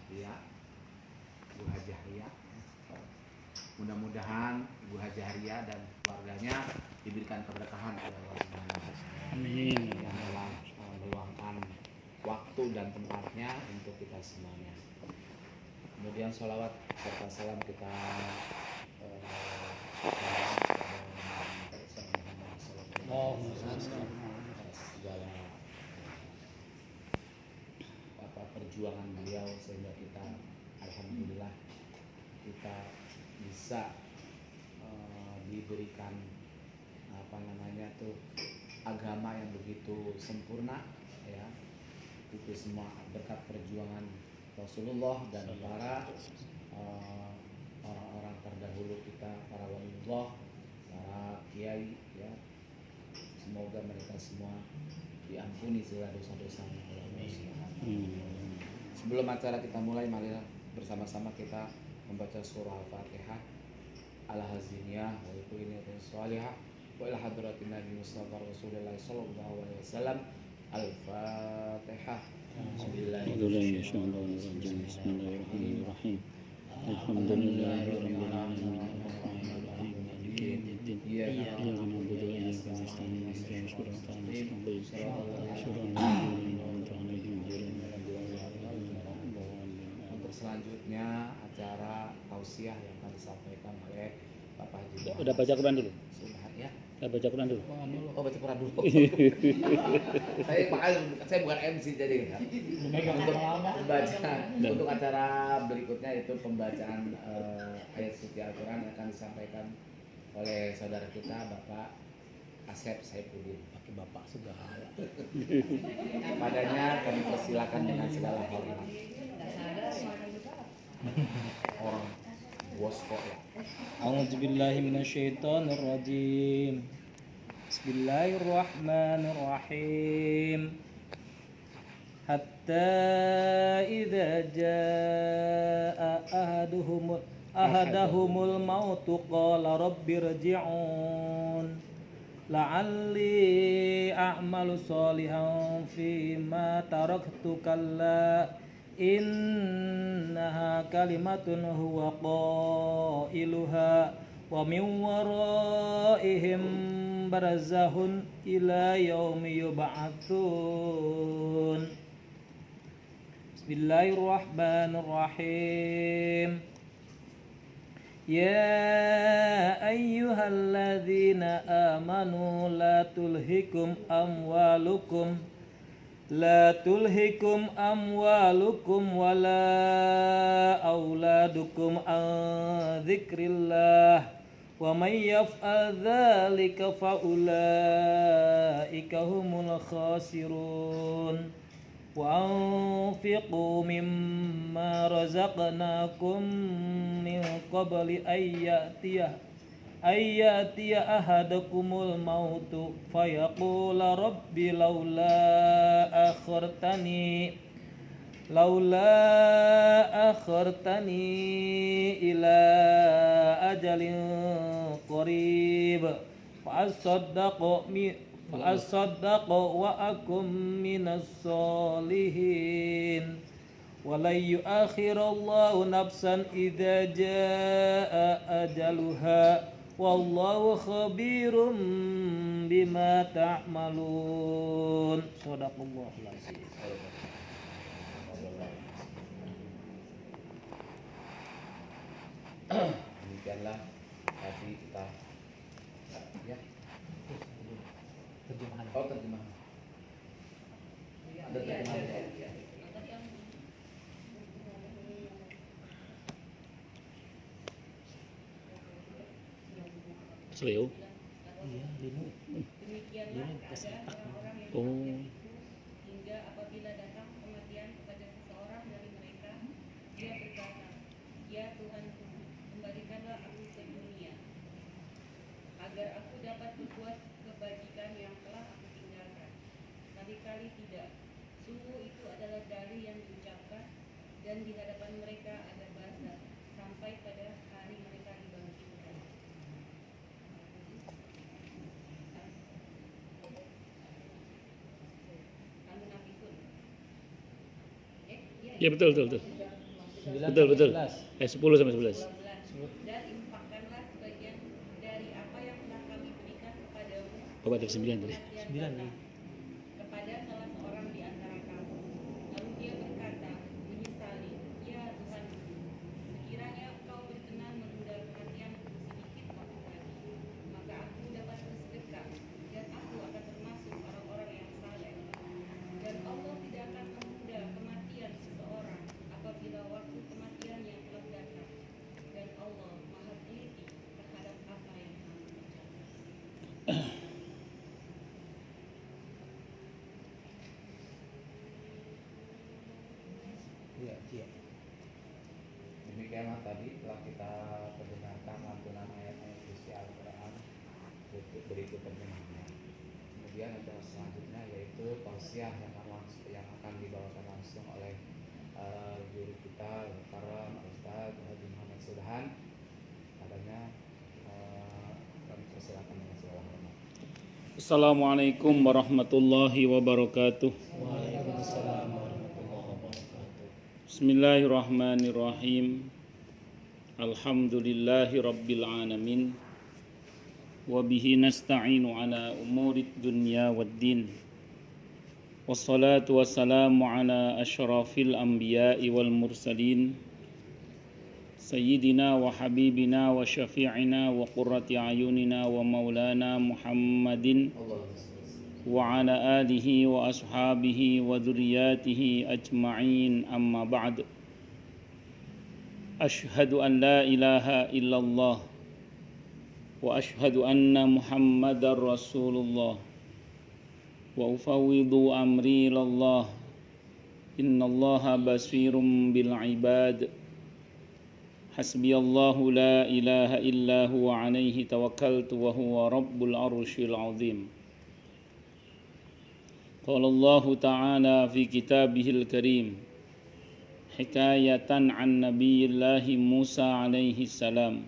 dia Ibu Haji Haria. Mudah-mudahan Ibu Haji Haria dan keluarganya diberikan keberkahan oleh Allah Subhanahu wa taala. Amin. Yang telah meluangkan waktu dan tempatnya untuk kita semuanya. Kemudian sholawat serta salam kita segala perjuangan beliau sehingga kita alhamdulillah kita bisa diberikan agama yang begitu sempurna ya. Itu semua berkat perjuangan Rasulullah dan para orang-orang terdahulu kita, para waliullah, para kiai ya. Semoga mereka semua diampuni segala dosa-dosanya oleh Allah Subhanahu wa taala. Sebelum acara kita mulai, mari bersama-sama kita membaca surah Al-Fatihah. Al-Haziniyah wa Iqwiniyatis Salihah wa ila hadratin Nabi Mustafa Rasulullah sallallahu alaihi wasallam. Al-Fatihah. Bismillahirrahmanirrahim. Alhamdulillahirabbil alamin. Untuk selanjutnya acara tausiah yang akan disampaikan oleh Bapak Haji. Udah baca Quran dulu. Ya. Udah baca Quran dulu. Oh, baca Quran dulu. Saya bukan MC jadi ya. Untuk acara berikutnya itu pembacaan ayat suci Al-Quran yang akan disampaikan oleh saudara kita Bapak Asep Saifuddin. Pakai bapak segala. Padanya kami persilakan dengan segala hormat. Orang bos kok ya. A'udzubillahi minasyaitonirrajim. Bismillahirrahmanirrahim. Hatta idza jaa ahadahumul mautu qala rabbirji'un la'alli a'malu sholihan fima taraktu kalla innaha kalimatun huwa qailuha wa min waraihim barzahun ila yaumi yub'atsun. Bismillahirrahmanirrahim. Ya ayyuhalladzina amanu la tulhikum amwalukum wala auladukum an dzikrillah wa may yaf'al dzalika fa ulaika humul khasirun. Wa anfiqu mimma razaqnakum min qabli ayyatiya ahadakumul mautu fayaqula rabbi laula akhartani ila ajalin qarib fa asaddaqu wa akum minas solihin walan yu'akhirallahu nafsan idza jaa ajaluha wallahu khabirum bima ta'malun. Shadaqallahul azim. Demikianlah tadi kita ya. Terjemahan. Oh, terjemahan. Ada terjemahan. Seleo. Iya, linu. Demikianlah keadaan orang-orang yang hingga apabila datang kematian kepada seseorang dari mereka, dia berkata, ya Tuhanku, kembalikanlah aku ke dunia, agar aku dapat berbuat kebajikan yang telah aku tinggalkan. Kali-kali tidak. Sungguh itu adalah dalih yang diucapkan dan di hadapan mereka ada bahasa sampai pada hari mereka dibangkitkan. Ya betul. Betul, betul. 11. 10 sampai 11. 12. Dan infakkanlah sebagian dari apa yang telah kami berikan kepadamu Bapak dari 9 tadi. kematian datang kepada salah seorang di antara kamu. Lalu dia berkata, menyesali, ya Tuhan, sekiranya engkau berkenan menunda kematianku sedikit waktu lagi, maka aku dapat bersedekah dan aku akan termasuk orang-orang yang saleh. Dan Allah tidak akan menunda kematian seseorang apabila waktu kematiannya telah datang. Dan Allah Maha teliti terhadap apa yang kamu kerjakan. Iya, iya. Demikianlah tadi telah kita perdengarkan lantunan ayat-ayat suci Al-Quran berikut terjemahnya. Kemudian ada selanjutnya yaitu tausiah yang akan dibawakan langsung oleh guru kita Al-Karam Ustaz Haji Muhammad Subhan. Adanya kami persilakan dengan segala hormat. Assalamualaikum warahmatullahi wabarakatuh. Waalaikumsalam warahmatullahi wabarakatuh. Bismillahirrahmanirrahim. Alhamdulillahi rabbil alamin. Wa bihi nasta'inu ala umurid dunya waddin. Wassalatu wassalamu ala asyrafil anbiya'i wal mursalin. Sayyidina wa habibina wa syafi'ina wa qurrati ayunina wa maulana Muhammadin wa ala alihi wa ashabihi wa dhurriyyatihi ajma'in, amma ba'd. Ashhadu an la ilaha illallah wa ashhadu anna Muhammadar Rasulullah wa ufawwidu amri ilallah. Innallaha basirum bil ibad. Hasbiyallahu la ilaha illa huwa alaihi tawakkaltu wa huwa rabbul arsyil azim. Qala Allah ta'ala fi kitabihil karim hikayatan an nabiyillahi Musa alaihi salam.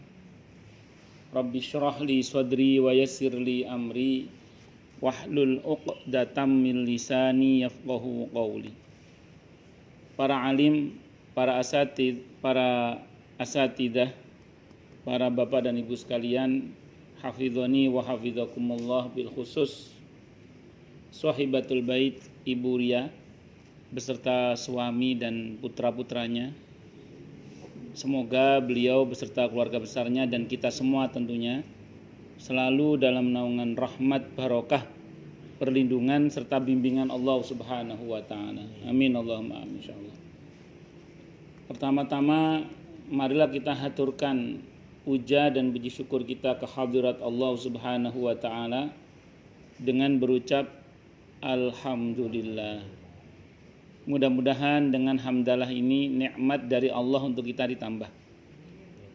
Rabbi syrah li sadri wa yassir li amri wahlul 'uqdatam min lisani yafqahu qawli. Para alim, para asatidah, para bapak dan ibu sekalian, hafizani wa hafizakumullah, bil khusus sahibatul bait Ibu Ria beserta suami dan putra-putranya. Semoga beliau beserta keluarga besarnya dan kita semua tentunya selalu dalam naungan rahmat, barokah, perlindungan serta bimbingan Allah Subhanahu wa taala. Amin Allahumma amin insyaallah. Pertama-tama marilah kita haturkan puja dan puji syukur kita ke hadirat Allah Subhanahu wa taala dengan berucap alhamdulillah. Mudah-mudahan dengan hamdalah ini nikmat dari Allah untuk kita ditambah.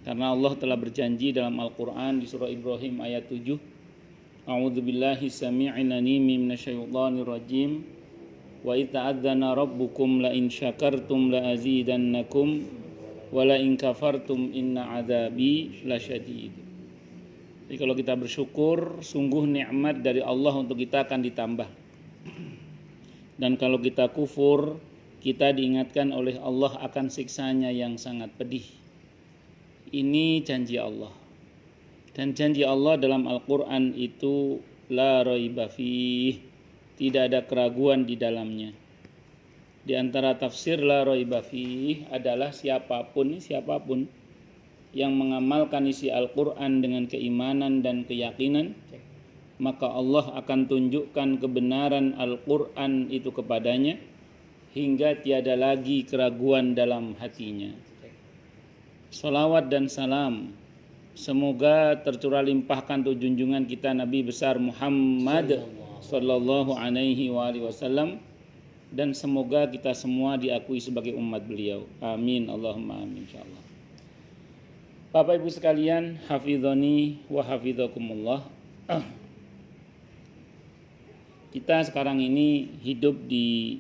Karena Allah telah berjanji dalam Al-Qur'an di surah Ibrahim ayat 7, A'udzubillahi samii'il 'aliim minasyaitonir rajim. Wa idz ta'adzana rabbukum la in syakartum la azidannakum wa la in kafartum inna 'adzabi lasyadid. Jadi kalau kita bersyukur, sungguh nikmat dari Allah untuk kita akan ditambah. Dan kalau kita kufur, kita diingatkan oleh Allah akan siksanya yang sangat pedih. Ini janji Allah. Dan janji Allah dalam Al-Quran itu la raiba fih, tidak ada keraguan di dalamnya. Di antara tafsir la raiba fih adalah siapapun yang mengamalkan isi Al-Quran dengan keimanan dan keyakinan, maka Allah akan tunjukkan kebenaran Al-Quran itu kepadanya hingga tiada lagi keraguan dalam hatinya. Salawat dan salam semoga tercurah limpahkan untuk junjungan kita Nabi besar Muhammad sallallahu alaihi wasallam, dan semoga kita semua diakui sebagai umat beliau. Amin Allahumma amin insyaallah. Bapak Ibu sekalian, hafizani wa hafizakumullah. Kita sekarang ini hidup di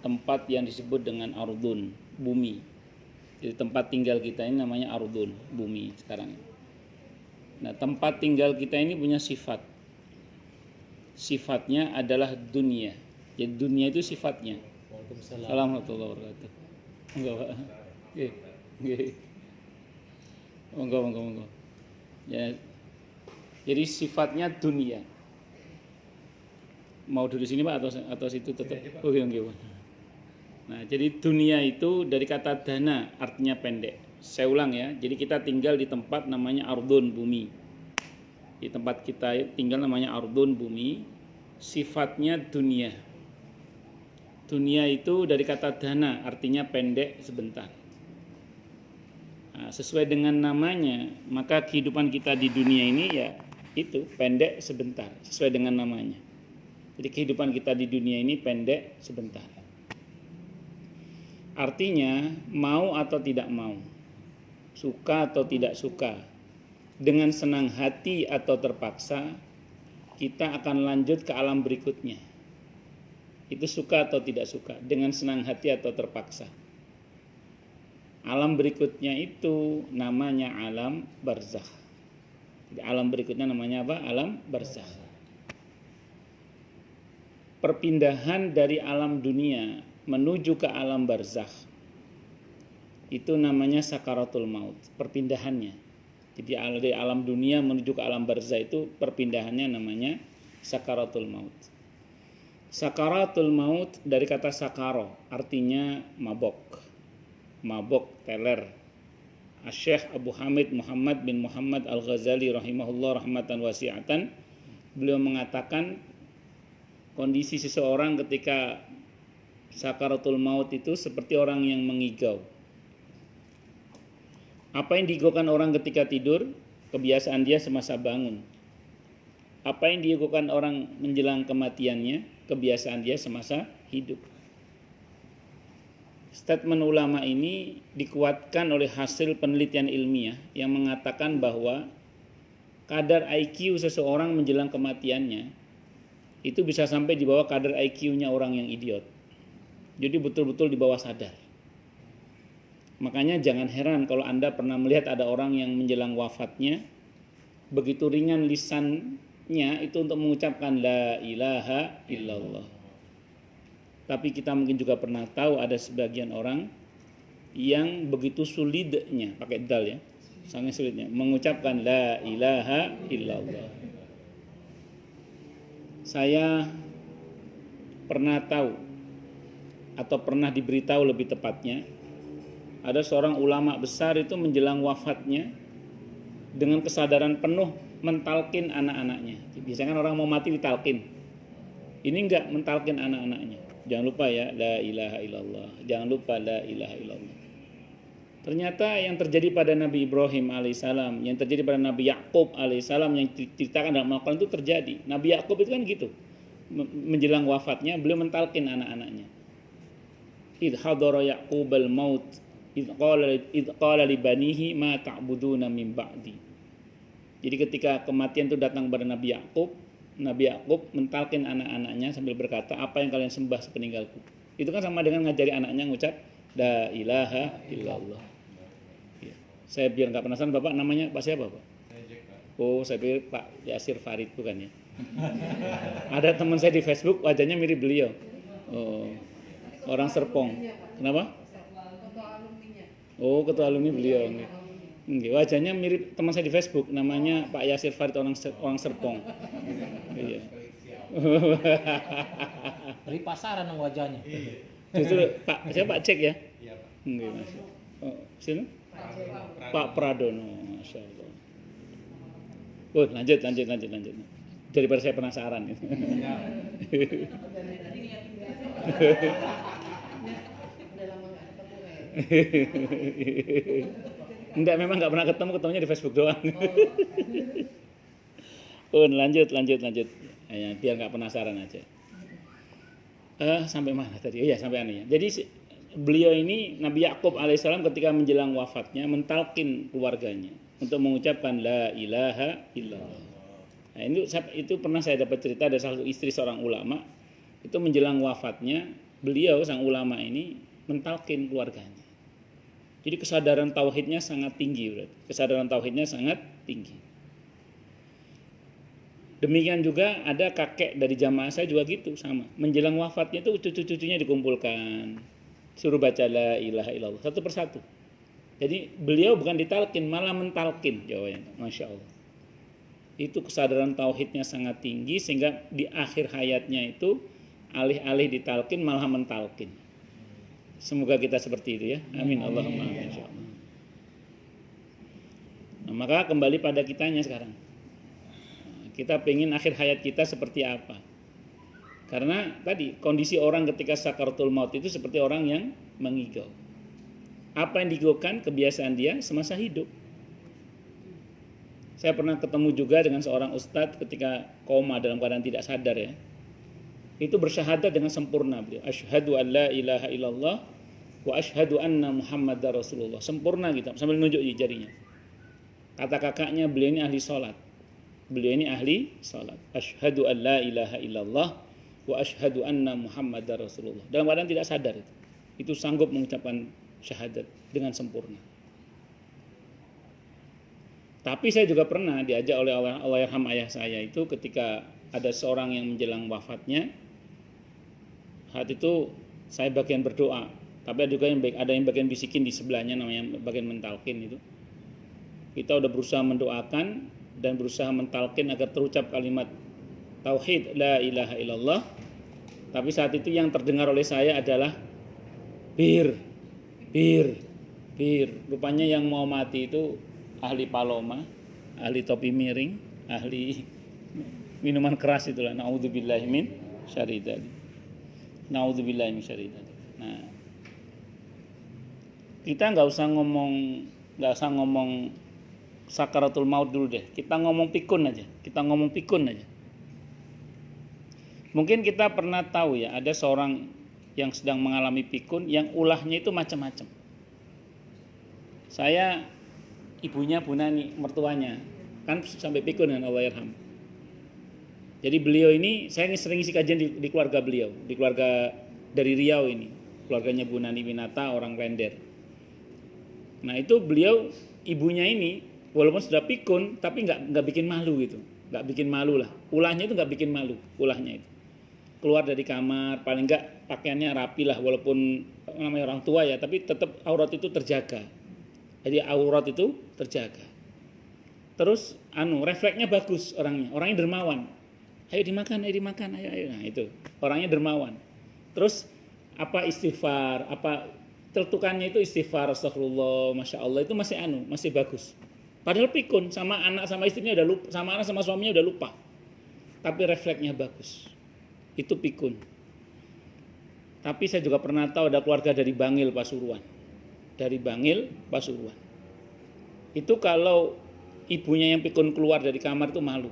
tempat yang disebut dengan ardun, bumi. Jadi tempat tinggal kita ini namanya ardun, bumi sekarang. Nah, tempat tinggal kita ini punya sifat. Sifatnya adalah dunia. Jadi dunia itu sifatnya. Assalamualaikum warahmatullahi wabarakatuh. Monggo, Pak. Nggih. Nggih. Monggo. Ya. Jadi sifatnya dunia. Mau duduk sini Pak atau situ tetap? Oh, nggih, Pak. Nah, jadi dunia itu dari kata dana, artinya pendek. Saya ulang ya. Jadi kita tinggal di tempat namanya ardun, bumi. Di tempat kita tinggal namanya ardun, bumi. Sifatnya dunia. Dunia itu dari kata dana, artinya pendek sebentar. Nah, sesuai dengan namanya, maka kehidupan kita di dunia ini ya itu pendek sebentar, sesuai dengan namanya. Jadi kehidupan kita di dunia ini pendek sebentar. Artinya mau atau tidak mau, suka atau tidak suka, dengan senang hati atau terpaksa, kita akan lanjut ke alam berikutnya. Itu suka atau tidak suka, dengan senang hati atau terpaksa. Alam berikutnya itu namanya alam barzakh. Jadi alam berikutnya namanya apa? Alam barzakh. Perpindahan dari alam dunia menuju ke alam barzakh itu namanya sakaratul maut, perpindahannya. Jadi dari alam dunia menuju ke alam barzakh itu perpindahannya namanya sakaratul maut. Sakaratul maut dari kata sakaro, artinya mabok. Mabok, teler. Syekh Abu Hamid Muhammad bin Muhammad Al-Ghazali rahimahullah rahmatan wasi'atan, beliau mengatakan kondisi seseorang ketika sakaratul maut itu seperti orang yang mengigau. Apa yang diigaukan orang ketika tidur? Kebiasaan dia semasa bangun. Apa yang diigaukan orang menjelang kematiannya? Kebiasaan dia semasa hidup. Statement ulama ini dikuatkan oleh hasil penelitian ilmiah yang mengatakan bahwa kadar IQ seseorang menjelang kematiannya itu bisa sampai di bawah kadar IQ-nya orang yang idiot. Jadi betul-betul di bawah sadar. Makanya jangan heran kalau Anda pernah melihat ada orang yang menjelang wafatnya begitu ringan lisannya itu untuk mengucapkan la ilaha illallah. Tapi kita mungkin juga pernah tahu ada sebagian orang yang begitu sulitnya, pakai dal ya, sangat sulitnya mengucapkan la ilaha illallah. Saya pernah tahu atau pernah diberitahu lebih tepatnya, ada seorang ulama besar itu menjelang wafatnya dengan kesadaran penuh mentalkin anak-anaknya. Biasanya kan orang mau mati ditalkin. Ini enggak, mentalkin anak-anaknya. Jangan lupa ya, la ilaha illallah. Jangan lupa la ilaha illallah. Ternyata yang terjadi pada Nabi Ibrahim alaihissalam, yang terjadi pada Nabi Yakub alaihissalam, yang diceritakan dalam Al-Quran itu terjadi. Nabi Yakub itu kan gitu. Menjelang wafatnya, beliau mentalkin anak-anaknya. Idh hadara Yaqubal maut, idh qala li banihi ma ta'buduna min ba'di. Jadi ketika kematian itu datang kepada Nabi Yakub mentalkin anak-anaknya sambil berkata, apa yang kalian sembah sepeninggalku. Itu kan sama dengan ngajari anaknya ngucap la ilaha illallah. Ya. Saya biar nggak penasaran, Bapak namanya Pak siapa, Pak? Oh, saya pikir Pak Yasir Farid, bukan ya? Ada teman saya di Facebook wajahnya mirip beliau. Oh, orang Serpong. Kenapa? Oh, ketua alumni beliau. Nggih, wajahnya mirip teman saya di Facebook, namanya Pak Yasir Farid, orang Serpong. Iya. Beri pasaran ng wajahnya. Justru Pak, siapa Pak Cek ya? Iya, Pak. Nggih, Mas. Oh, sini? Pak Pradono, Masya Allah. Oh, lanjut. Daripada saya penasaran. Enggak, memang nggak pernah ketemunya di Facebook doang. Oh, lanjut. Ya, biar nggak penasaran aja. Sampai mana tadi? Oh ya, sampai aneh ya. Jadi beliau ini Nabi Yakub alaihissalam ketika menjelang wafatnya mentalkin keluarganya untuk mengucapkan la ilaha illallah. Nah, itu pernah saya dapat cerita dari salah satu istri seorang ulama, itu menjelang wafatnya beliau sang ulama ini mentalkin keluarganya. Jadi kesadaran tauhidnya sangat tinggi, berarti. Kesadaran tauhidnya sangat tinggi. Demikian juga ada kakek dari jamaah saya juga gitu, sama. Menjelang wafatnya itu cucu-cucunya dikumpulkan. suruh baca la ilaha illallah satu persatu. Jadi beliau bukan ditalkin, malah mentalkin jawabannya. Masya Allah. Itu kesadaran tauhidnya sangat tinggi sehingga di akhir hayatnya itu alih-alih ditalkin malah mentalkin. Semoga kita seperti itu ya. Amin Allahumma amin insyaallah. Nah, maka kembali pada kitanya sekarang. Kita pengen akhir hayat kita seperti apa? Karena tadi kondisi orang ketika sakaratul maut itu seperti orang yang mengigau. Apa yang digaukan kebiasaan dia semasa hidup. Saya pernah ketemu juga dengan seorang ustadz ketika koma dalam keadaan tidak sadar ya. Itu bersyahadat dengan sempurna beliau. Asyhadu an la ilaha illallah wa asyhadu anna Muhammadar Rasulullah. Sempurna gitu sambil nunjuk jarinya. Kata kakaknya beliau ini ahli salat. Beliau ini ahli salat. Asyhadu an la ilaha illallah wa asyhadu anna Muhammadar Rasulullah. Dalam keadaan tidak sadar itu. Itu sanggup mengucapkan syahadat dengan sempurna. Tapi saya juga pernah diajak oleh Allahyarham ayah saya itu ketika ada seorang yang menjelang wafatnya. Saat itu saya bagian berdoa, tapi ada yang bagian bisikin di sebelahnya namanya bagian mentalkin itu. Kita udah berusaha mendoakan dan berusaha mentalkin agar terucap kalimat tauhid la ilaha illallah. Tapi saat itu yang terdengar oleh saya adalah bir. Rupanya yang mau mati itu ahli paloma, ahli topi miring, ahli minuman keras itulah. Naudzubillahi min syarri dzalik. Naudzubillahi min syarri dzalik. Nah, kita nggak usah ngomong sakaratul maut dulu deh. Kita ngomong pikun aja. Mungkin kita pernah tahu ya, ada seorang yang sedang mengalami pikun yang ulahnya itu macam-macam. Saya ibunya Bu Nani, mertuanya kan sampai pikun dengan Allahyarham. Jadi beliau ini saya sering isi kajian di keluarga beliau, di keluarga dari Riau ini, keluarganya Bu Nani Winata, orang Klender. Nah itu beliau ibunya ini walaupun sudah pikun tapi nggak bikin malu gitu, nggak bikin malu lah. Ulahnya itu nggak bikin malu, ulahnya itu. Keluar dari kamar paling enggak pakaiannya rapi lah walaupun namanya orang tua ya, tapi tetap aurat itu terjaga. Jadi aurat itu terjaga. Terus refleksnya bagus orangnya dermawan. Ayo dimakan, ayo. Nah itu orangnya dermawan. Terus istighfar, celtukannya itu istighfar, astagfirullah, masya Allah itu masih bagus. Padahal pikun sama anak sama istrinya udah lupa, sama anak sama suaminya udah lupa. Tapi refleksnya bagus. Itu pikun. Tapi saya juga pernah tahu ada keluarga dari Bangil Pasuruan. Itu kalau ibunya yang pikun keluar dari kamar itu malu.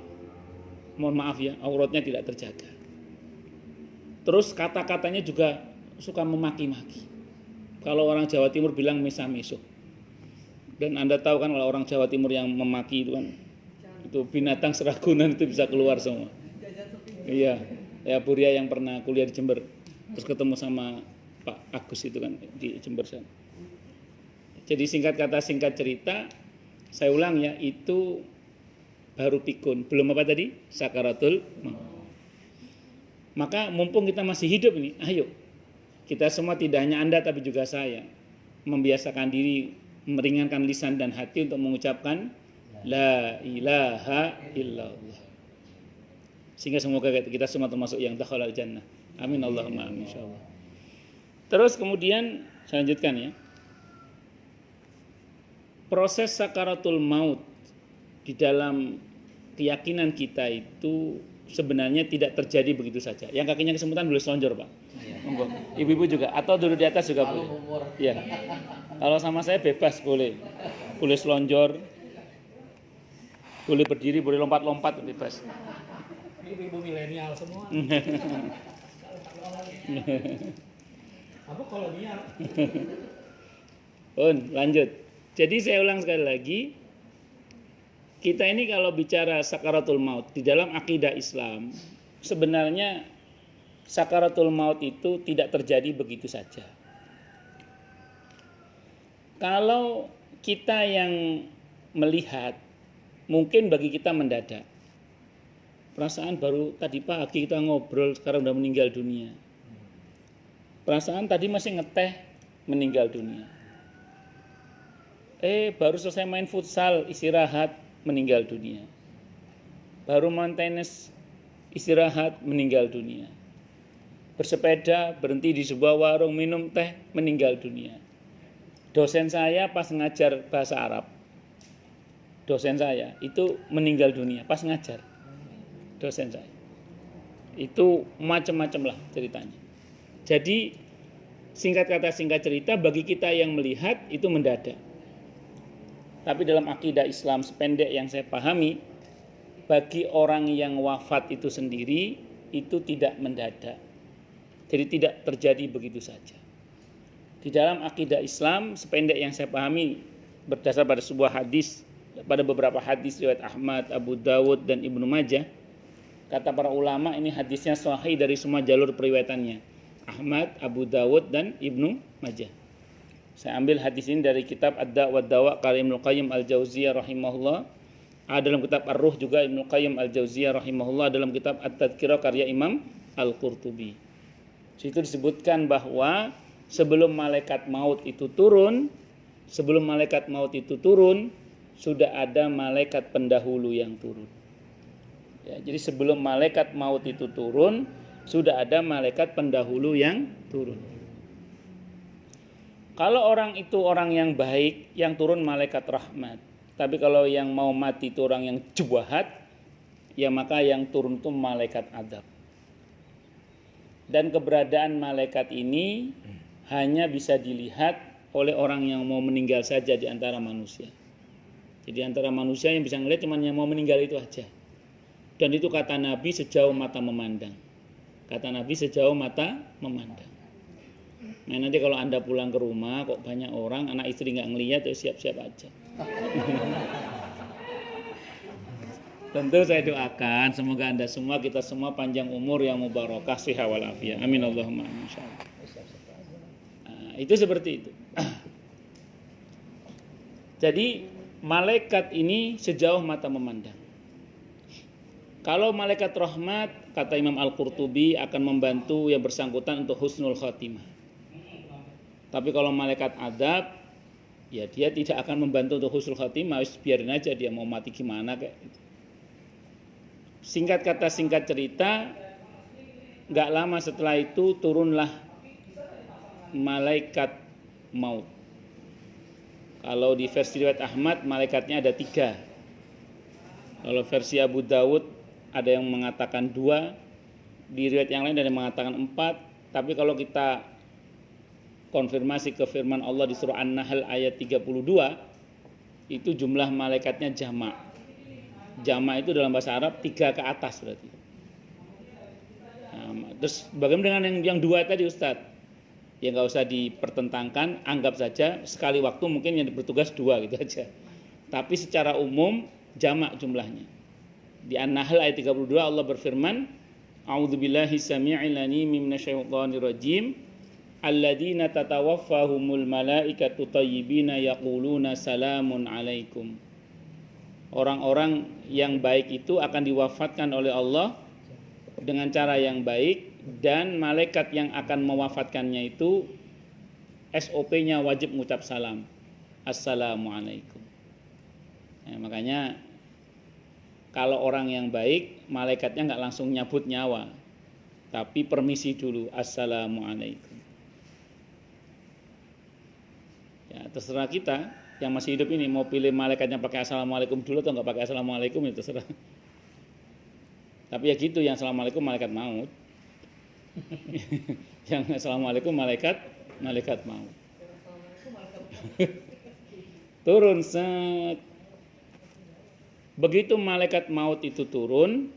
Mohon maaf ya, auratnya tidak terjaga. Terus kata-katanya juga suka memaki-maki. Kalau orang Jawa Timur bilang mesa-meso. Dan Anda tahu kan kalau orang Jawa Timur yang memaki itu kan, itu binatang seragunan itu bisa keluar semua. Iya. Ya Bu Ria yang pernah kuliah di Jember terus ketemu sama Pak Agus itu kan di Jember sana. Jadi singkat cerita saya ulang ya, itu baru pikun, belum apa tadi? Sakaratul maut. Maka mumpung kita masih hidup ini, ayo kita semua, tidak hanya Anda tapi juga saya, membiasakan diri, meringankan lisan dan hati untuk mengucapkan la ilaha illallah. Sehingga semoga kita semua termasuk yang dakhalal jannah. Amin Allahumma amin insyaallah. Terus kemudian saya lanjutkan ya. Proses sakaratul maut di dalam keyakinan kita itu sebenarnya tidak terjadi begitu saja. Yang kakinya kesemutan boleh selonjor, Pak. Monggo. Ibu-ibu juga atau duduk di atas juga boleh. Iya. Kalau sama saya bebas boleh. Boleh selonjor. Boleh berdiri, boleh lompat-lompat bebas. Ibu-ibu milenial semua. Apa kolonial? Lanjut. Jadi saya ulang sekali lagi. Kita ini kalau bicara sakaratul maut di dalam akidah Islam, sebenarnya sakaratul maut itu tidak terjadi begitu saja. Kalau kita yang melihat, mungkin bagi kita mendadak. Perasaan baru tadi pagi kita ngobrol, sekarang udah meninggal dunia. Perasaan tadi masih ngeteh, meninggal dunia. Baru selesai main futsal, istirahat, meninggal dunia. Baru main tenis, istirahat, meninggal dunia. Bersepeda, berhenti di sebuah warung, minum teh, meninggal dunia. Dosen saya pas ngajar bahasa Arab, dosen saya itu meninggal dunia pas ngajar. Dosen saya itu macam-macam lah ceritanya. Jadi singkat kata singkat cerita, bagi kita yang melihat itu mendadak. Tapi dalam akidah Islam sependek yang saya pahami, bagi orang yang wafat itu sendiri itu tidak mendadak. Jadi tidak terjadi begitu saja. Di dalam akidah Islam sependek yang saya pahami berdasar pada sebuah hadis, pada beberapa hadis riwayat Ahmad, Abu Dawud dan Ibnu Majah, kata para ulama ini hadisnya sahih dari semua jalur periwayatannya. Ahmad, Abu Dawud dan Ibnu Majah. Saya ambil hadis ini dari kitab Ad-Da' wa Dawa karya Ibnu Qayyim Al-Jauziyah rahimahullah. Ada dalam kitab Ar-Ruh juga Ibnu Qayyim Al-Jauziyah rahimahullah, dalam kitab At-Tadhkirah karya Imam Al-Qurtubi. Situ disebutkan bahwa sebelum malaikat maut itu turun, sudah ada malaikat pendahulu yang turun. Ya, jadi sebelum malaikat maut itu turun, sudah ada malaikat pendahulu yang turun. Kalau orang itu orang yang baik, yang turun malaikat rahmat. Tapi kalau yang mau mati itu orang yang jahat, ya maka yang turun itu malaikat adab. Dan keberadaan malaikat ini hanya bisa dilihat oleh orang yang mau meninggal saja di antara manusia. Jadi antara manusia yang bisa ngelihat cuma yang mau meninggal itu aja. Dan itu kata Nabi sejauh mata memandang. Kata Nabi sejauh mata memandang. Nah nanti kalau Anda pulang ke rumah kok banyak orang, anak istri nggak ngelihat, ya siap-siap aja. Tentu saya doakan semoga Anda semua, kita semua panjang umur yang mubarakah, shihah wal afiyah. Amin Allahumma amin. Nah, itu seperti itu. Jadi malaikat ini sejauh mata memandang. Kalau malaikat rahmat, kata Imam Al-Qurtubi, akan membantu yang bersangkutan untuk husnul khatimah. Tapi kalau malaikat adab, ya dia tidak akan membantu untuk husnul khatimah. Biarin aja dia mau mati gimana kayak gitu. Singkat kata singkat cerita, gak lama setelah itu turunlah malaikat maut. Kalau di versi riwayat Ahmad malaikatnya ada 3. Kalau versi Abu Dawud ada yang mengatakan 2, di riwayat yang lain ada yang mengatakan 4. Tapi kalau kita konfirmasi ke firman Allah di surah An-Nahl ayat 32, itu jumlah malaikatnya jamak. Jamak itu dalam bahasa Arab 3 ke atas berarti. Nah, terus bagaimana dengan yang 2 tadi Ustadz? Ya nggak usah dipertentangkan, anggap saja sekali waktu mungkin yang bertugas 2 gitu aja. Tapi secara umum jamak jumlahnya. Di An-Nahl ayat 32 Allah berfirman, A'udzubillahi samii'il 'aliim minasyaitonir rajim. Alladzina tatawaffahumul malaikatu thayyibina yaquluna salamun 'alaikum. Orang-orang yang baik itu akan diwafatkan oleh Allah dengan cara yang baik, dan malaikat yang akan mewafatkannya itu SOP-nya wajib mengucap salam. Assalamualaikum. Nah, makanya kalau orang yang baik, malaikatnya nggak langsung nyabut nyawa, tapi permisi dulu, Assalamualaikum. Ya, terserah kita yang masih hidup ini mau pilih malaikatnya pakai assalamualaikum dulu atau nggak pakai assalamualaikum, itu terserah. Tapi ya gitu, yang assalamualaikum malaikat maut. Yang assalamualaikum malaikat maut. Turun set. Begitu malaikat maut itu turun,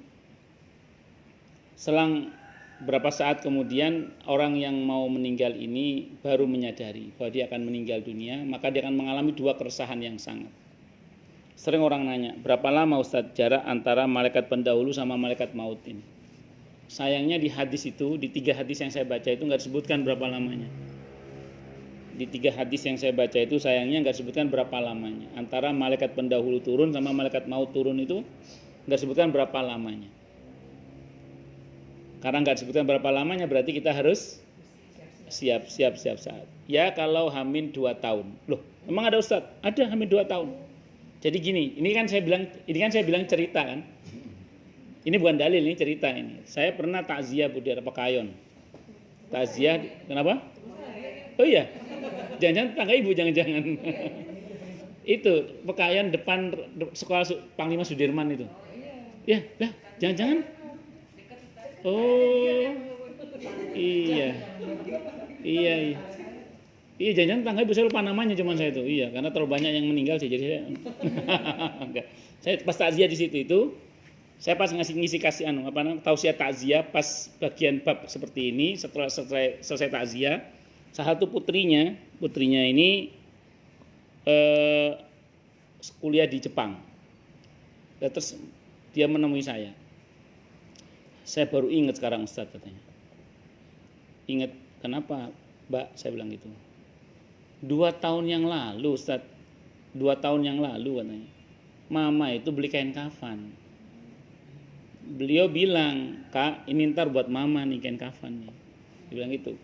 selang berapa saat kemudian orang yang mau meninggal ini baru menyadari bahwa dia akan meninggal dunia, maka dia akan mengalami 2 keresahan yang sangat. Sering orang nanya, berapa lama Ustadz jarak antara malaikat pendahulu sama malaikat maut ini? Sayangnya di hadis itu, di 3 hadis yang saya baca itu nggak disebutkan berapa lamanya. Di 3 hadis yang saya baca itu sayangnya nggak disebutkan berapa lamanya. Antara malaikat pendahulu turun sama malaikat maut turun itu nggak disebutkan berapa lamanya. Karena nggak disebutkan berapa lamanya, berarti kita harus Siap saat. Ya kalau Hamin 2 tahun. Loh, emang ada Ustaz? Ada Hamin 2 tahun. Jadi gini, ini kan saya bilang cerita kan. Ini bukan dalil, ini cerita ini. Saya pernah takziah Bu di Pekayon. Takziah kenapa? Oh iya. Jangan-jangan tetangga Ibu jangan-jangan. Itu Pekayon depan sekolah Panglima Sudirman itu. Ya, lah, jangan-jangan. Oh. Iya. Iya, jangan-jangan tetangga Ibu saya lupa namanya cuman saya itu. Iya, karena terlalu banyak yang meninggal sih jadi saya. Enggak. Saya pas takziah di situ itu saya pas ngisi kasih tausiah takziah pas bagian bab seperti ini setelah selesai takziah salah satu putrinya ini kuliah di Jepang. Dan terus dia menemui saya. Saya baru ingat sekarang Ustaz katanya. Ingat kenapa Mbak saya bilang gitu. 2 tahun yang lalu Ustaz. 2 tahun yang lalu katanya. Mama itu beli kain kafan. Beliau bilang, Kak, ini ntar buat mama nih kain kafan nih. Dia bilang gitu.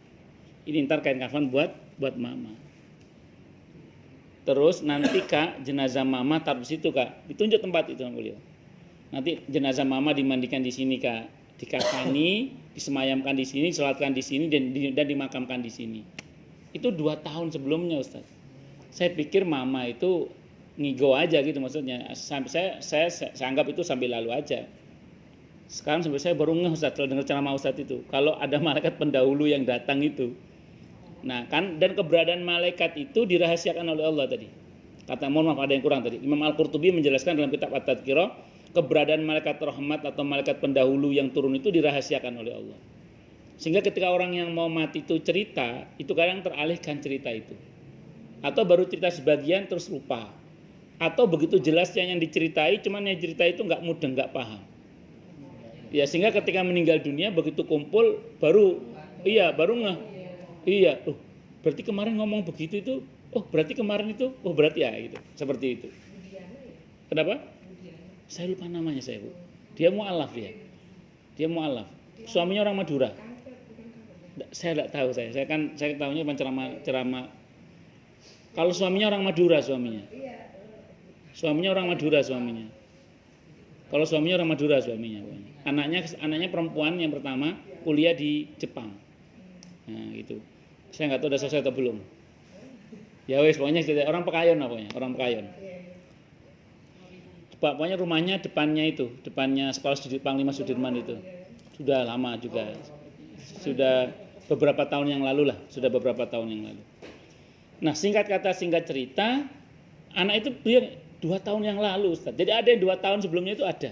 Ini ntar kain kafan buat mama. Terus nanti Kak, jenazah mama taruh di situ Kak. Ditunjuk tempat itu sama beliau. Nanti jenazah mama dimandikan di sini Kak. Dikafani, disemayamkan di sini, disolatkan di sini dan dimakamkan di sini. Itu 2 tahun sebelumnya Ustaz. Saya pikir mama itu ngigo aja gitu maksudnya. Saya anggap itu sambil lalu aja. Sekarang sampai saya baru ngeh Ustaz kalau dengar ceramah Ustaz itu. Kalau ada malaikat pendahulu yang datang itu. Nah kan, dan keberadaan malaikat itu dirahasiakan oleh Allah tadi. Kata mohon maaf ada yang kurang tadi. Imam Al-Qurtubi menjelaskan dalam kitab At-Tadhkirah, keberadaan malaikat rahmat atau malaikat pendahulu yang turun itu dirahasiakan oleh Allah. Sehingga ketika orang yang mau mati itu cerita, itu kadang teralihkan cerita itu. Atau baru cerita sebagian terus lupa. Atau begitu jelasnya yang diceritai, cuman yang cerita itu nggak mudeng, nggak paham. Ya sehingga ketika meninggal dunia begitu kumpul baru ngeh. Iya, berarti kemarin ngomong begitu itu, berarti kemarin itu, berarti ya gitu. Seperti itu. Kenapa? Saya lupa namanya saya, Bu. Dia mu'alaf ya. Dia mu'alaf. Suaminya orang Madura. Saya tidak tahu saya tahunya ceramah. Kalau suaminya orang Madura suaminya. Kalau suaminya orang Madura suaminya. Anaknya perempuan yang pertama kuliah di Jepang. Nah, gitu. Saya nggak tahu udah selesai atau belum. Ya wes pokoknya orang Pekayon orang Pekayon. Pokoknya rumahnya depannya sekolah Panglima Sudirman itu. Sudah lama juga. Sudah beberapa tahun yang lalu. Nah, singkat cerita, anak itu dia 2 tahun yang lalu Ustaz. Jadi ada yang 2 tahun sebelumnya itu ada.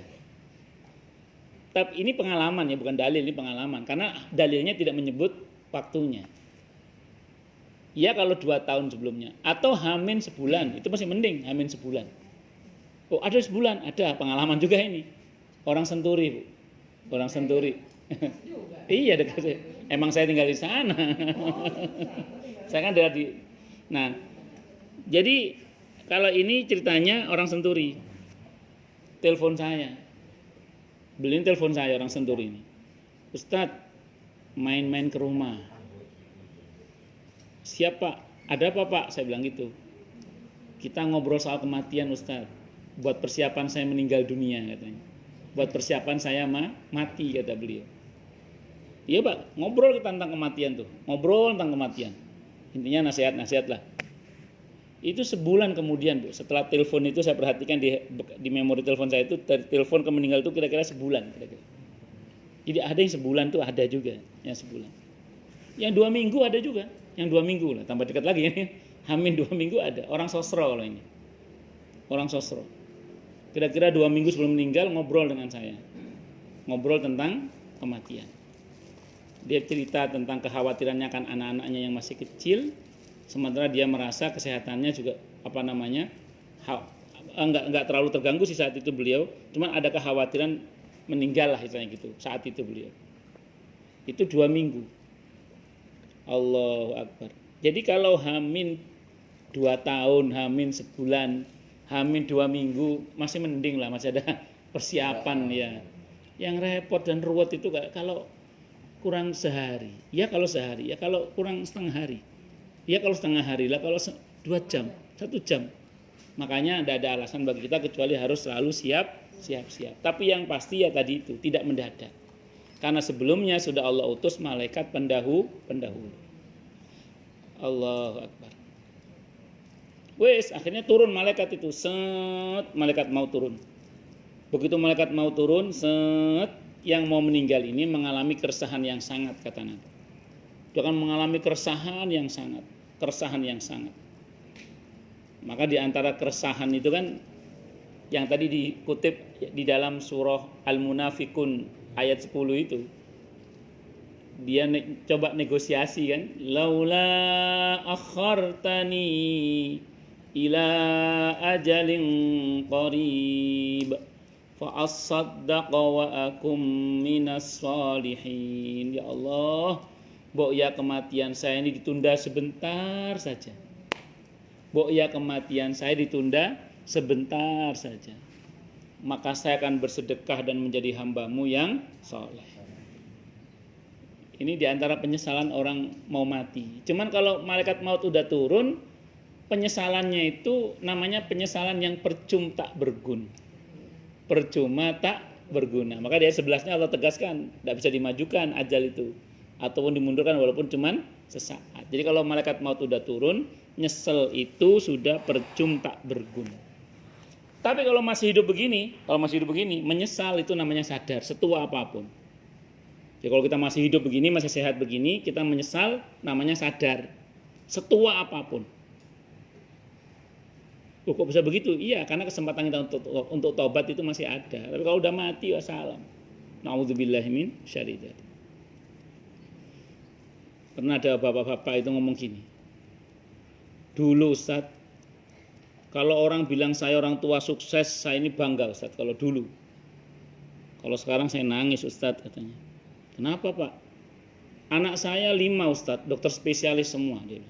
Tapi ini pengalaman ya, bukan dalil, ini pengalaman. Karena dalilnya tidak menyebut waktunya. Ya kalau 2 tahun sebelumnya. Atau Hamin sebulan, itu masih mending Hamin sebulan. Oh ada sebulan, ada pengalaman juga ini. Orang Senturi Bu. Orang Senturi. Iya dekat. Emang saya tinggal di sana. Saya kan dari. Nah, jadi kalau ini ceritanya orang Senturi. Telepon saya. Beliin telepon saya orang Senturi ini. Ustadz, main-main ke rumah. Siapa? Ada apa Pak? Saya bilang gitu. Kita ngobrol soal kematian Ustadz. Buat persiapan saya meninggal dunia katanya. Buat persiapan saya mati kata beliau. Iya Pak, ngobrol kita tentang kematian tuh. Ngobrol tentang kematian. Intinya nasihat-nasihat lah. Itu sebulan kemudian Bu, setelah telepon itu saya perhatikan di memori telepon saya itu dari telepon ke meninggal itu kira-kira sebulan kira-kira. Jadi ada yang sebulan tuh ada juga yang sebulan. Yang 2 minggu ada juga, yang 2 minggu lah tambah dekat lagi ini. Hamin 2 minggu ada. Orang sosro kalau ini. Orang sosro. Kira-kira 2 minggu sebelum meninggal ngobrol dengan saya. Ngobrol tentang kematian. Dia cerita tentang kekhawatirannya kan anak-anaknya yang masih kecil. Sementara dia merasa kesehatannya juga enggak terlalu terganggu sih saat itu beliau, cuma ada kekhawatiran meninggal lah istilahnya gitu saat itu beliau. Itu 2 minggu. Allahu Akbar. Jadi kalau Hamin 2 tahun, Hamin sebulan, Hamin 2 minggu masih mending lah, masih ada persiapan ya. Yang repot dan ruwet itu kalau kurang sehari. Ya kalau sehari, ya kalau kurang setengah hari. Ya kalau setengah hari lah, kalau 2 jam, 1 jam. Makanya tidak ada alasan bagi kita kecuali harus selalu siap. Tapi yang pasti ya tadi itu tidak mendadak. Karena sebelumnya sudah Allah utus malaikat pendahulu. Allahu Akbar. Wes, akhirnya turun malaikat itu. Malaikat mau turun. Begitu malaikat mau turun, yang mau meninggal ini mengalami keresahan yang sangat, kata Nabi. Dia akan mengalami keresahan yang sangat. Maka di antara keresahan itu kan yang tadi dikutip di dalam surah Al-Munafikun ayat 10 itu. Dia coba negosiasi kan, laula akhartani ila ajalin qarib fa asaddaqa wa akum minas salihin. Ya Allah, Mbok ya kematian saya ini ditunda sebentar saja. Maka saya akan bersedekah dan menjadi hamba-Mu yang soleh. Ini diantara penyesalan orang mau mati. Cuman kalau malaikat maut udah turun, penyesalannya itu namanya penyesalan yang percuma tak berguna. Maka di ayat 11-nya Allah tegaskan, tidak bisa dimajukan ajal itu ataupun dimundurkan walaupun cuman sesaat. Jadi kalau malaikat maut udah turun, nyesel itu sudah percuma tak berguna. Tapi kalau masih hidup begini, menyesal itu namanya sadar, setua apapun. Jadi kalau kita masih hidup begini, masih sehat begini, kita menyesal namanya sadar, setua apapun. Kok bisa begitu? Iya, karena kesempatan kita untuk taubat itu masih ada. Tapi kalau udah mati, wassalam. Na'udzubillahi min syarri dzalik. Pernah ada bapak-bapak itu ngomong gini. Dulu Ustaz, kalau orang bilang saya orang tua sukses, saya ini bangga Ustaz kalau dulu. Kalau sekarang saya nangis Ustaz katanya. Kenapa Pak? Anak saya 5 Ustaz, dokter spesialis semua dia.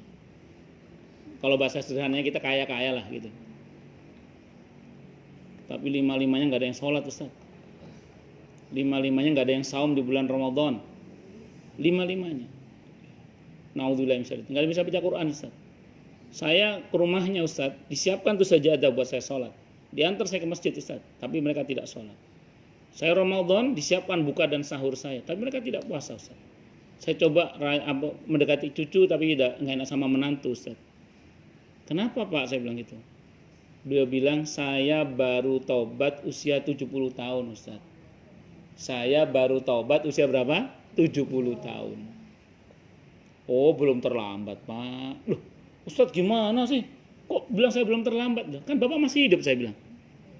Kalau bahasa sederhananya kita kaya-kaya lah gitu. Tapi 5-5-nya gak ada yang sholat Ustaz. 5-5-nya gak ada yang saum di bulan Ramadan. 5-5-nya. Naudzubillah min syarri. Gak bisa baca Quran Ustaz. Saya ke rumahnya Ustaz, disiapkan tuh sajadah buat saya sholat. Diantar saya ke masjid Ustaz, tapi mereka tidak sholat. Saya Ramadan disiapkan buka dan sahur saya, tapi mereka tidak puasa Ustaz. Saya coba mendekati cucu tapi tidak enak sama menantu Ustaz. Kenapa Pak? Saya bilang gitu. Beliau bilang saya baru taubat usia 70 tahun Ustaz. Saya baru taubat usia berapa? 70 tahun. Oh belum terlambat Pak. Loh Ustaz gimana sih? Kok bilang saya belum terlambat? Kan Bapak masih hidup saya bilang.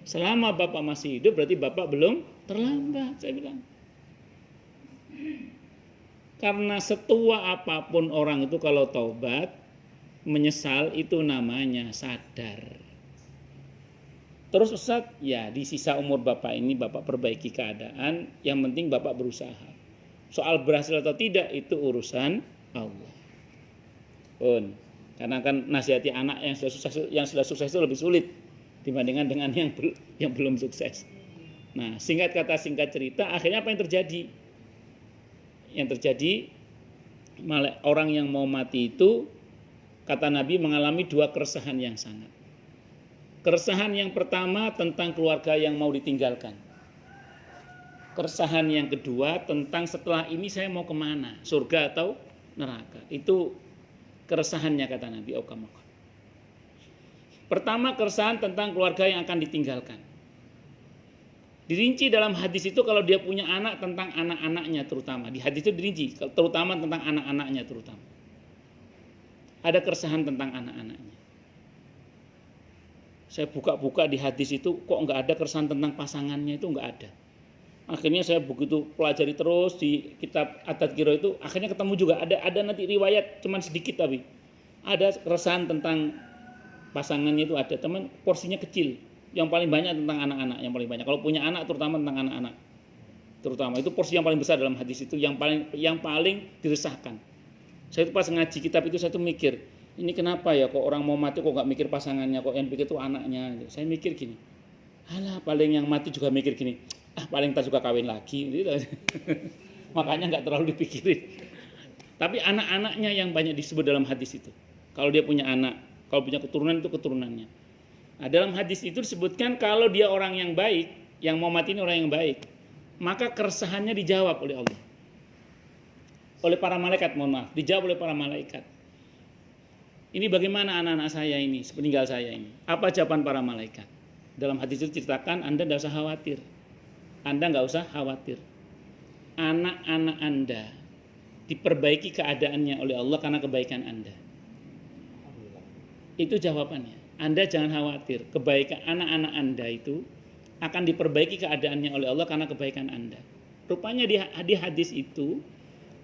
Selama Bapak masih hidup berarti Bapak belum terlambat saya bilang. Karena setua apapun orang itu kalau taubat, menyesal itu namanya sadar. Terus Ustaz, ya di sisa umur Bapak ini Bapak perbaiki keadaan, yang penting Bapak berusaha. Soal berhasil atau tidak itu urusan Allah. Karena kan nasihati anak yang sudah sukses itu lebih sulit dibandingkan dengan yang belum sukses. Nah, singkat kata singkat cerita, akhirnya apa yang terjadi? Yang terjadi orang yang mau mati itu kata Nabi mengalami 2 keresahan yang sangat. Keresahan yang pertama tentang keluarga yang mau ditinggalkan. Keresahan yang kedua tentang setelah ini saya mau kemana, surga atau neraka. Itu keresahannya kata Nabi. Pertama keresahan tentang keluarga yang akan ditinggalkan. Dirinci dalam hadis itu kalau dia punya anak tentang anak-anaknya terutama. Di hadis itu dirinci terutama tentang anak-anaknya terutama. Ada keresahan tentang anak-anaknya. Saya buka-buka di hadis itu kok enggak ada keresahan tentang pasangannya, itu enggak ada. Akhirnya saya begitu pelajari terus di kitab At-Tadhkirah itu akhirnya ketemu juga ada nanti riwayat cuman sedikit tapi ada keresahan tentang pasangannya itu ada, teman porsinya kecil. Yang paling banyak tentang anak-anak, yang paling banyak. Kalau punya anak terutama tentang anak-anak. Terutama itu porsi yang paling besar dalam hadis itu yang paling diresahkan. Saya itu pas ngaji kitab itu saya tuh mikir, ini kenapa ya kok orang mau mati kok enggak mikir pasangannya, kok yang pikir itu anaknya. Saya mikir gini. Alah paling yang mati juga mikir gini. Paling tak juga kawin lagi gitu. makanya nggak terlalu dipikirin. Tapi anak-anaknya yang banyak disebut dalam hadis itu. Kalau dia punya anak, kalau punya keturunan itu keturunannya. Nah, dalam hadis itu disebutkan kalau dia orang yang baik, yang mau mati ini orang yang baik, maka keresahannya dijawab oleh Allah. Oleh para malaikat, mohon maaf, dijawab oleh para malaikat. Ini bagaimana anak-anak saya ini, sepeninggal saya ini? Apa jawaban para malaikat? Dalam hadis itu ceritakan, Anda tidak usah khawatir. Anda nggak usah khawatir. Anak-anak Anda diperbaiki keadaannya oleh Allah karena kebaikan Anda. Itu jawabannya. Anda jangan khawatir. Kebaikan anak-anak Anda itu akan diperbaiki keadaannya oleh Allah karena kebaikan Anda. Rupanya di hadis itu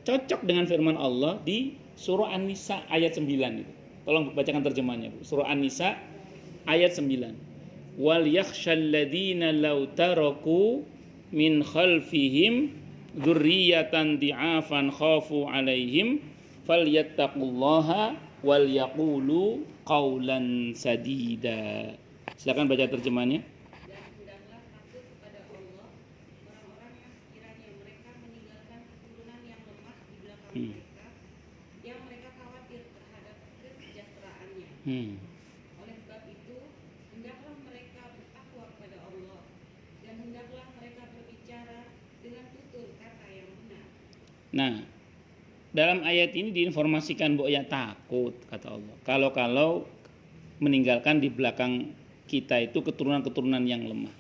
cocok dengan firman Allah di surah An-Nisa ayat 9 itu. Tolong bacakan terjemahnya, Bu. Surah An-Nisa ayat 9. Wal yakhshal ladzina law taraku min khalfihim dzurriyyatan di'afan khafu 'alaihim falyattaqullaha wal yaqulu qaulan sadida. Silakan baca terjemahnya. Dan hendaklah takut kepada Allah orang-orang yang sekiranya mereka meninggalkan keturunan yang lemah di belakang mereka, yang mereka khawatir terhadap kesejahteraannya. Oleh sebab itu, hendaklah mereka bertakwa kepada Allah dan hendaklah mereka berbicara dengan tutur kata yang benar. Nah, dalam ayat ini diinformasikan bahwa ya takut kata Allah. Kalau meninggalkan di belakang kita itu keturunan-keturunan yang lemah.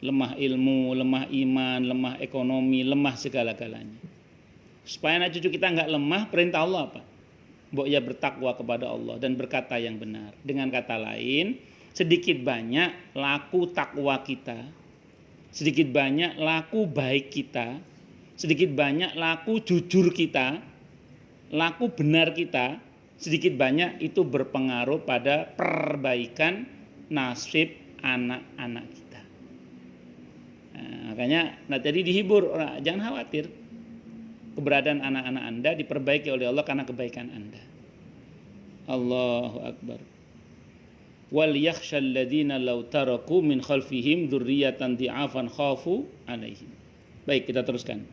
Lemah ilmu, lemah iman, lemah ekonomi, lemah segala-galanya. Supaya anak cucu kita nggak lemah, perintah Allah apa? Bahwa ya bertakwa kepada Allah dan berkata yang benar. Dengan kata lain, sedikit banyak laku takwa kita, sedikit banyak laku baik kita, sedikit banyak laku jujur kita, laku benar kita, sedikit banyak itu berpengaruh pada perbaikan nasib anak-anak kita. Nah, makanya tadi dihibur, jangan khawatir. Keberadaan anak-anak Anda diperbaiki oleh Allah karena kebaikan Anda. Allahu Akbar. Wal yakhshal ladzina law taraku min khalfihim dzurriyyatan di'afan khafu 'alaihim. Baik, kita teruskan.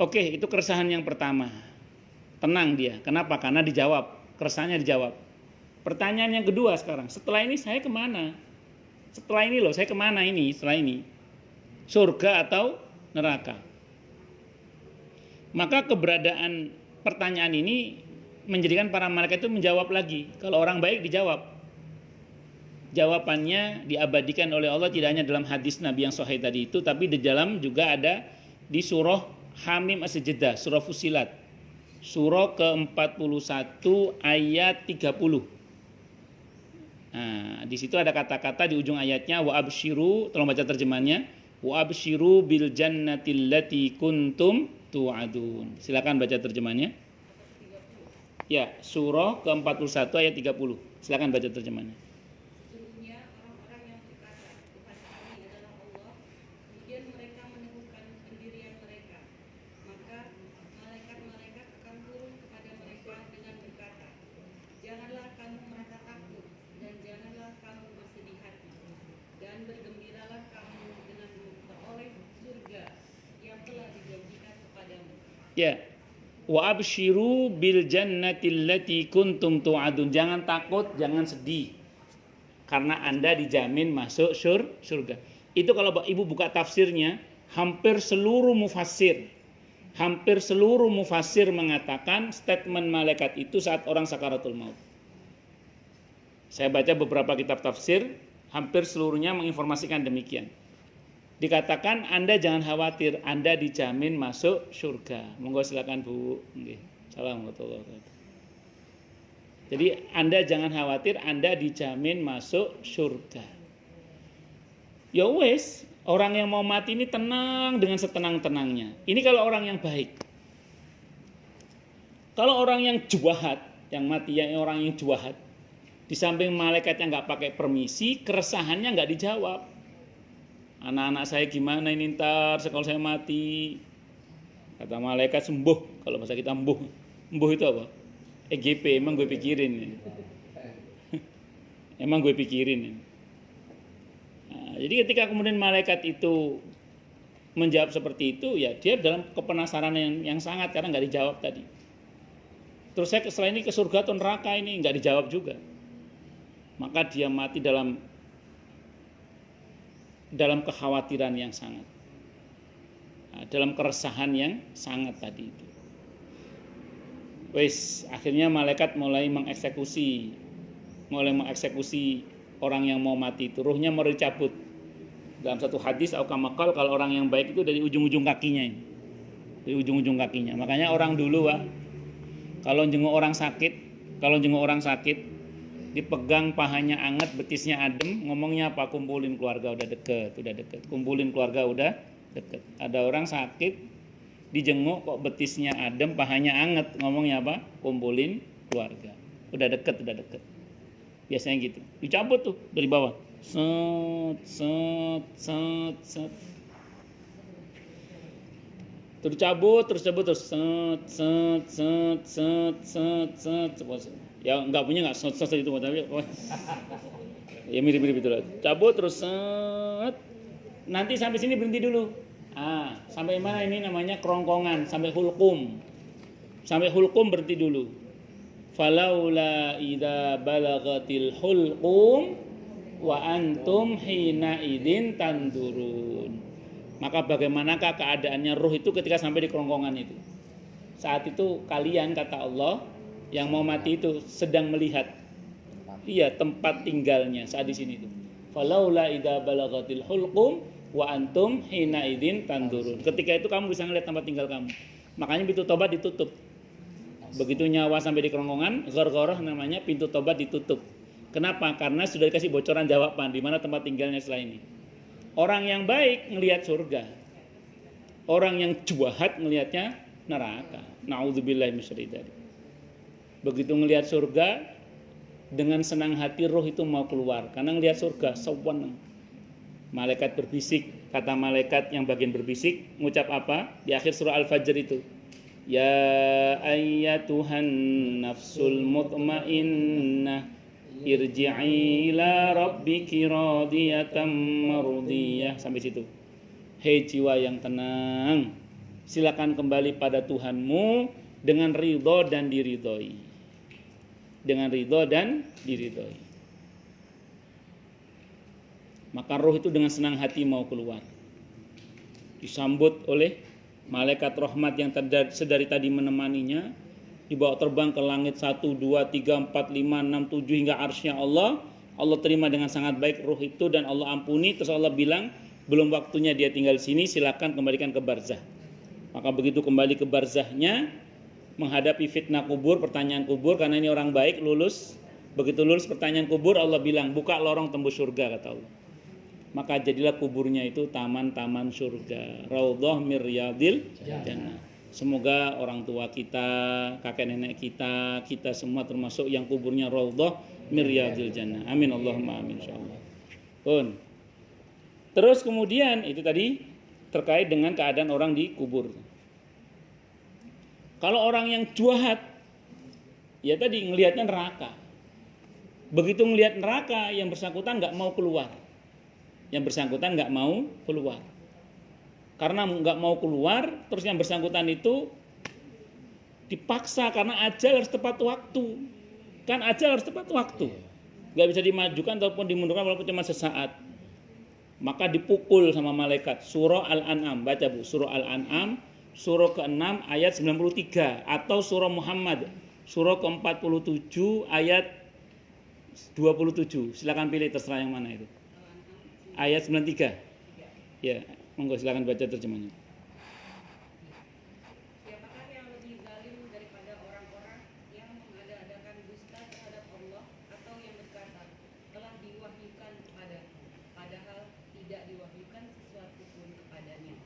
Oke, itu keresahan yang pertama. Tenang dia. Kenapa? Karena dijawab. Keresahannya dijawab. Pertanyaan yang kedua sekarang. Setelah ini saya kemana? Setelah ini loh, saya kemana ini? Setelah ini. Surga atau neraka? Maka keberadaan pertanyaan ini menjadikan para malaikat itu menjawab lagi. Kalau orang baik dijawab. Jawabannya diabadikan oleh Allah tidak hanya dalam hadis Nabi yang sahih tadi itu, tapi di dalam juga ada di surah Hamim As-Sajdah, surah Fusilat. Surah ke-41 ayat 30. Nah, di situ ada kata-kata di ujung ayatnya wa absyiru, tolong baca terjemahannya. Wa absyiru bil jannatil lati kuntum tu'adun. Silakan baca terjemahannya. Ya, surah ke-41 ayat 30. Silakan baca terjemahannya. Sesungguhnya orang-orang yang berkata Tuhan kami adalah Allah, kemudian mereka meneguhkan pendirian mereka, maka malaikat-malaikat akan turun kepada mereka dengan berkata, janganlah kamu merasa takut dan janganlah kamu bersedih hati, dan bergembiralah kamu dengan memperoleh surga yang telah dijanjikan kepadamu. Ya. Wa absyiru bil jannatil lati kuntum tu'adun. Jangan takut, jangan sedih. Karena Anda dijamin masuk surga. Itu kalau Ibu buka tafsirnya, hampir seluruh mufassir mengatakan statement malaikat itu saat orang sakaratul maut. Saya baca beberapa kitab tafsir, hampir seluruhnya menginformasikan demikian. Dikatakan Anda jangan khawatir, Anda dijamin masuk surga. Monggo silakan Bu. Assalamualaikum warahmatullahi wabarakatuh. Jadi Anda jangan khawatir, Anda dijamin masuk surga. Ya wes, orang yang mau mati ini tenang dengan setenang-tenangnya. Ini kalau orang yang baik. Kalau orang yang jahat, yang mati yang orang yang jahat, di samping malaikatnya nggak pakai permisi, keresahannya nggak dijawab. Anak-anak saya gimana ini ntar kalau saya mati? Kata malaikat sembuh. Kalau bahasa kita embuh. Embuh itu apa? EGP, emang gue pikirin. Emang gue pikirin. Nah, jadi ketika kemudian malaikat itu menjawab seperti itu, ya dia dalam kepenasaran yang sangat karena nggak dijawab tadi. Terus saya setelah ini ke surga atau neraka, ini nggak dijawab juga. Maka dia mati dalam kekhawatiran yang sangat, dalam keresahan yang sangat tadi itu. Akhirnya malaikat mulai mengeksekusi orang yang mau mati itu. Ruhnya mau dicabut. Dalam satu hadis aukamakal, kalau orang yang baik itu dari ujung-ujung kakinya ini. Dari ujung-ujung kakinya. Makanya orang dulu, Pak, kalau jenguk orang sakit, dipegang pahanya anget, betisnya adem, ngomongnya apa? Kumpulin keluarga, udah deket. Kumpulin keluarga, udah deket. Ada orang sakit, dijenguk kok betisnya adem, pahanya anget, ngomongnya apa? Kumpulin keluarga, udah deket. Biasanya gitu. Dicabut tuh dari bawah. Set. Terus cabut terus set. Ya nggak punya nggak set itu tapi ya mirip-mirip itu lah. Cabut terus set. Nanti sampai sini berhenti dulu. Sampai mana ini namanya kerongkongan, sampai hulqum. Sampai hulqum berhenti dulu. Falaula idza balagatil hulqum wa antum hina idin tandurun. Maka bagaimanakah keadaannya ruh itu ketika sampai di kerongkongan itu? Saat itu kalian, kata Allah, yang mau mati itu sedang melihat tempat tinggalnya saat di sini itu. Falaula idza balagatil hulqum wa antum hina idin tandurun. Ketika itu kamu bisa melihat tempat tinggal kamu. Makanya pintu tobat ditutup. Begitu nyawa sampai di kerongkongan, ghargharah namanya, pintu tobat ditutup. Kenapa? Karena sudah dikasih bocoran jawaban di mana tempat tinggalnya setelah ini. Orang yang baik ngelihat surga. Orang yang jahat ngelihatnya neraka. Nauzubillahi minasyaitonir. Begitu ngelihat surga, dengan senang hati roh itu mau keluar karena ngelihat surga, sawan. Malaikat berbisik, kata malaikat yang bagian berbisik ngucap apa? Di akhir surah Al-Fajr itu. Ya ayyatuhan nafsul mutmainnah irji'i ila rabbiki radiyatan mardiyah. Sampai situ. Hei jiwa yang tenang, silakan kembali pada Tuhanmu dengan ridho dan diridhoi. Maka roh itu dengan senang hati mau keluar. Disambut oleh malaikat rahmat yang sedari tadi menemaninya, dibawa terbang ke langit 1, 2, 3, 4, 5, 6, 7 hingga arsy-Nya Allah. Allah terima dengan sangat baik roh itu dan Allah ampuni. Terus Allah bilang, belum waktunya dia tinggal di sini, silakan kembalikan ke barzah. Maka begitu kembali ke barzahnya, menghadapi fitnah kubur, pertanyaan kubur, karena ini orang baik lulus. Begitu lulus pertanyaan kubur, Allah bilang, buka lorong tembus surga, kata Allah. Maka jadilah kuburnya itu taman-taman surga, raudhah mir riyadil jannah. Semoga orang tua kita, kakek nenek kita, kita semua termasuk yang kuburnya raudhah mir riyadil jannah. Amin Allahumma amin insyaallah. Pun. Terus kemudian itu tadi terkait dengan keadaan orang di kubur. Kalau orang yang jahat, ya tadi ngelihatnya neraka. Begitu ngelihat neraka, yang bersangkutan nggak mau keluar. Karena nggak mau keluar, terus yang bersangkutan itu dipaksa karena ajal harus tepat waktu. Kan ajal harus tepat waktu. Nggak bisa dimajukan ataupun dimundurkan walaupun cuma sesaat. Maka dipukul sama malaikat. Surah Al-An'am, baca Bu, surah Al-An'am, surah ke-6 ayat 93, atau surah Muhammad, surah ke-47 ayat 27. Silakan pilih, terserah yang mana itu. Ayat 93. Ya, monggo silakan baca terjemahnya. Siapakah yang lebih zalim daripada orang-orang yang mengada-adakan dusta terhadap Allah atau yang berkata telah diwahyukan kepada, padahal tidak diwahyukan sesuatu pun kepadanya.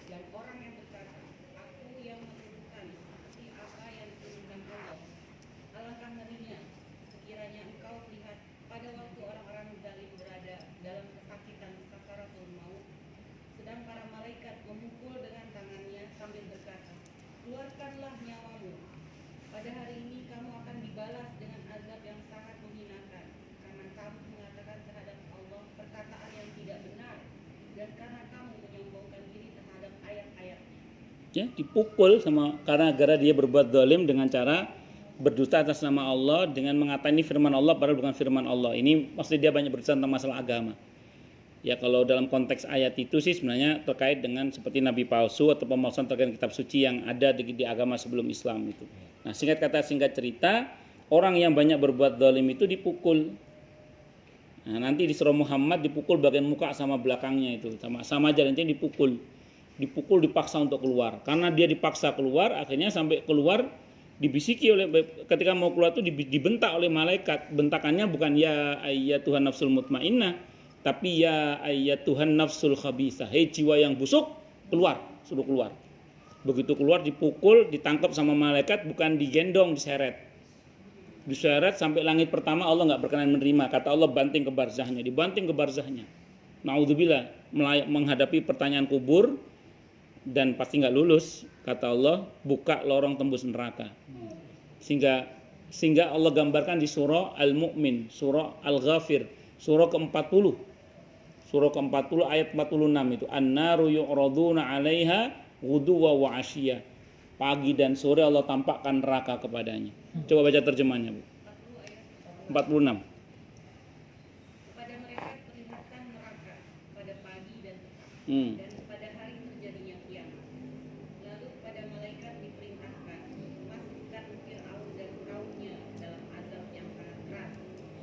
Dan orang yang berkata, aku yang menentukan seperti apa yang diturunkan Allah. Alangkah ngerinya sekiranya engkau lihat pada waktu orang-orang zalim berada dalam kesakitan sakaratul maut, sedang para malaikat memukul Ya, dipukul karena dia berbuat zalim dengan cara berdusta atas nama Allah dengan mengatakan ini firman Allah padahal bukan firman Allah. Ini maksudnya dia banyak berbicara tentang masalah agama. Ya, kalau dalam konteks ayat itu sih sebenarnya terkait dengan seperti nabi palsu atau pemalsuan terkait kitab suci yang ada di agama sebelum Islam itu. Nah, singkat cerita, orang yang banyak berbuat zalim itu dipukul. Nah, nanti di surah Muhammad dipukul bagian muka sama belakangnya itu sama aja, nanti dipukul dipaksa untuk keluar. Karena dia dipaksa keluar, akhirnya sampai keluar dibisiki ketika mau keluar itu dibentak oleh malaikat. Bentakannya bukan ya ayyatuhan nafsul mutmainnah, tapi ya ayyatuhan nafsul khabithah. Hei jiwa yang busuk, keluar, suruh keluar. Begitu keluar dipukul, ditangkap sama malaikat, bukan digendong, diseret sampai langit pertama. Allah nggak berkenan menerima. Kata Allah, dibanting ke barzahnya. Naudzubillah, menghadapi pertanyaan kubur dan pasti nggak lulus. Kata Allah, buka lorong tembus neraka. Sehingga Allah gambarkan di surah Al-Mu'min, surah Al-Ghafir, surah ke-40. Surah ke-40 ayat 46 itu, an-naru yu'raduna 'alaiha ghuduwa wa 'ashiyya. Pagi dan sore Allah tampakkan neraka kepadanya. Coba baca terjemahnya, Bu. 46. Kepada mereka perlihatkan neraka pada pagi dan petang, dan pada hari terjadinya kiamat. Lalu kepada malaikat diperintahkan, masukkan Fir'aun dan kaumnya dalam azab yang sangat keras.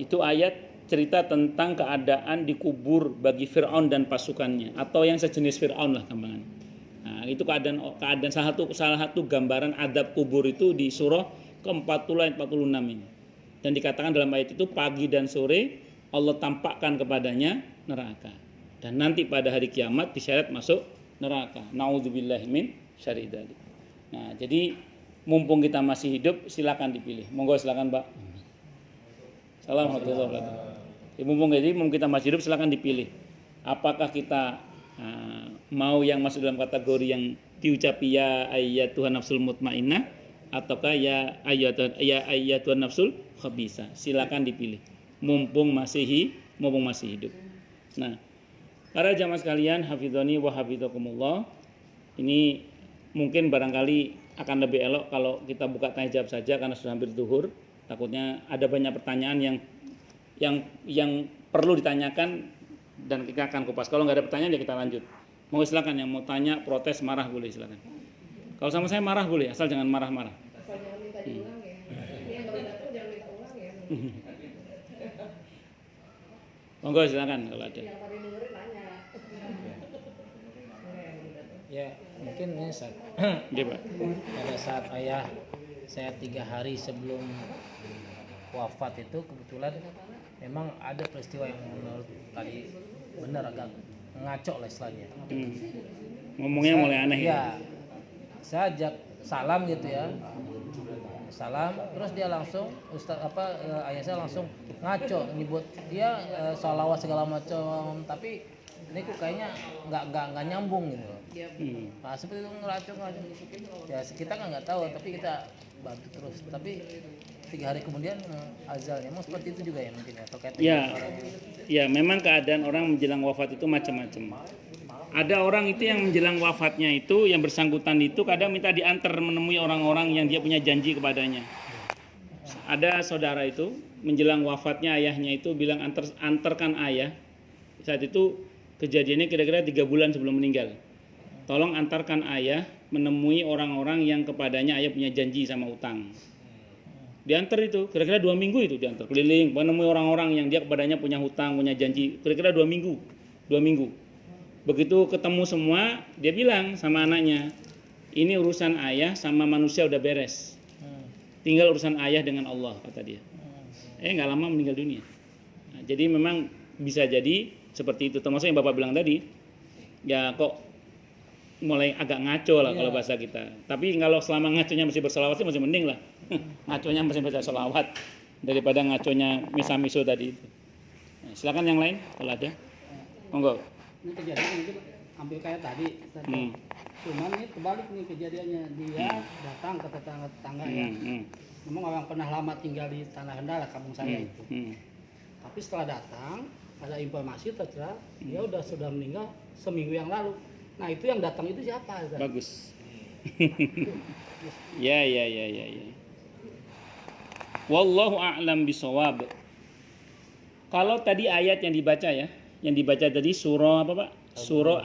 Itu ayat cerita tentang keadaan dikubur bagi Fir'aun dan pasukannya, atau yang sejenis Fir'aun lah gampangan. Nah, itu keadaan salah satu gambaran adab kubur itu di surah ke-40 ayat 46 ini. Dan dikatakan dalam ayat itu pagi dan sore Allah tampakkan kepadanya neraka. Dan nanti pada hari kiamat diseret masuk neraka. Nauzubillahi min syarri dzalik. Nah, jadi mumpung kita masih hidup silakan dipilih. Monggo silakan, Pak. Assalamualaikum warahmatullahi wabarakatuh. Mumpung kita masih hidup silakan dipilih. Apakah kita mau yang masuk dalam kategori yang diucapi ya ayyatuhan nafsul mutmainnah ataukah ya ayyatuhan nafsul khabithah. Silakan dipilih mumpung masih hidup. Nah, para jamaah sekalian, hafizani wa hafizakumullah. Ini mungkin barangkali akan lebih elok kalau kita buka tanya jawab saja karena sudah hampir zuhur. Takutnya ada banyak pertanyaan yang perlu ditanyakan dan kita akan kupas. Kalau nggak ada pertanyaan ya kita lanjut. Mau silakan yang mau tanya, protes, marah boleh silakan. Kalau sama saya marah boleh, asal jangan marah-marah. Asal jangan minta diulang ya. Yang belum datang jangan minta ulang ya. Monggo silakan kalau ada. Yang tadi dengerin tanya. Ya mungkin ini saat Iya, Pak. pada saat ayah saya 3 hari sebelum wafat itu kebetulan memang ada peristiwa yang menurut tadi benar agak ngaco lah istilahnya. Ngomongnya mulai aneh. Ya, saya ajak salam gitu ya, salam terus dia langsung ayah saya langsung ngaco nyebut dia sholawat segala macam, tapi ini kok kayaknya nggak nyambung gitu. Nah, seperti itu ngaco. Ya kita kan nggak tahu, tapi kita bantu terus. Tapi 3 hari kemudian azalnya mau seperti itu juga ya mungkin ya terkait Ya, memang keadaan orang menjelang wafat itu macam-macam. Ada orang itu yang menjelang wafatnya itu yang bersangkutan itu kadang minta diantar menemui orang-orang yang dia punya janji kepadanya. Ada saudara itu menjelang wafatnya ayahnya itu bilang antarkan ayah. Saat itu kejadiannya kira-kira 3 bulan sebelum meninggal. Tolong antarkan ayah menemui orang-orang yang kepadanya ayah punya janji sama utang. Diantar itu, kira-kira 2 minggu itu diantar keliling, menemui orang-orang yang dia kepadanya punya hutang, punya janji, kira-kira 2 minggu. Begitu ketemu semua, dia bilang sama anaknya, ini urusan ayah sama manusia udah beres. Tinggal urusan ayah dengan Allah, kata dia. Nggak lama meninggal dunia. Nah, jadi memang bisa jadi seperti itu. Termasuk yang Bapak bilang tadi, ya kok mulai agak ngaco lah kalau bahasa kita. Tapi kalau selama ngaconya masih berselawat sih masih mending lah. Ngaconya masih baca selawat daripada ngaconya misa-miso tadi itu. Nah, silakan yang lain kalau ada. Monggo. Ini kejadian itu ambil kayak tadi. Cuman ini kebalik nih kejadiannya, dia datang ke tetangga ya. Memang orang pernah lama tinggal di Tanah Hendala kampung saya itu. Tapi setelah datang ada informasi ternyata dia sudah meninggal seminggu yang lalu. Nah itu yang datang itu siapa? Bagus. Ya. Wallahu a'lam bishawab. Kalau tadi ayat yang dibaca ya, yang dibaca tadi surah apa Pak? Surah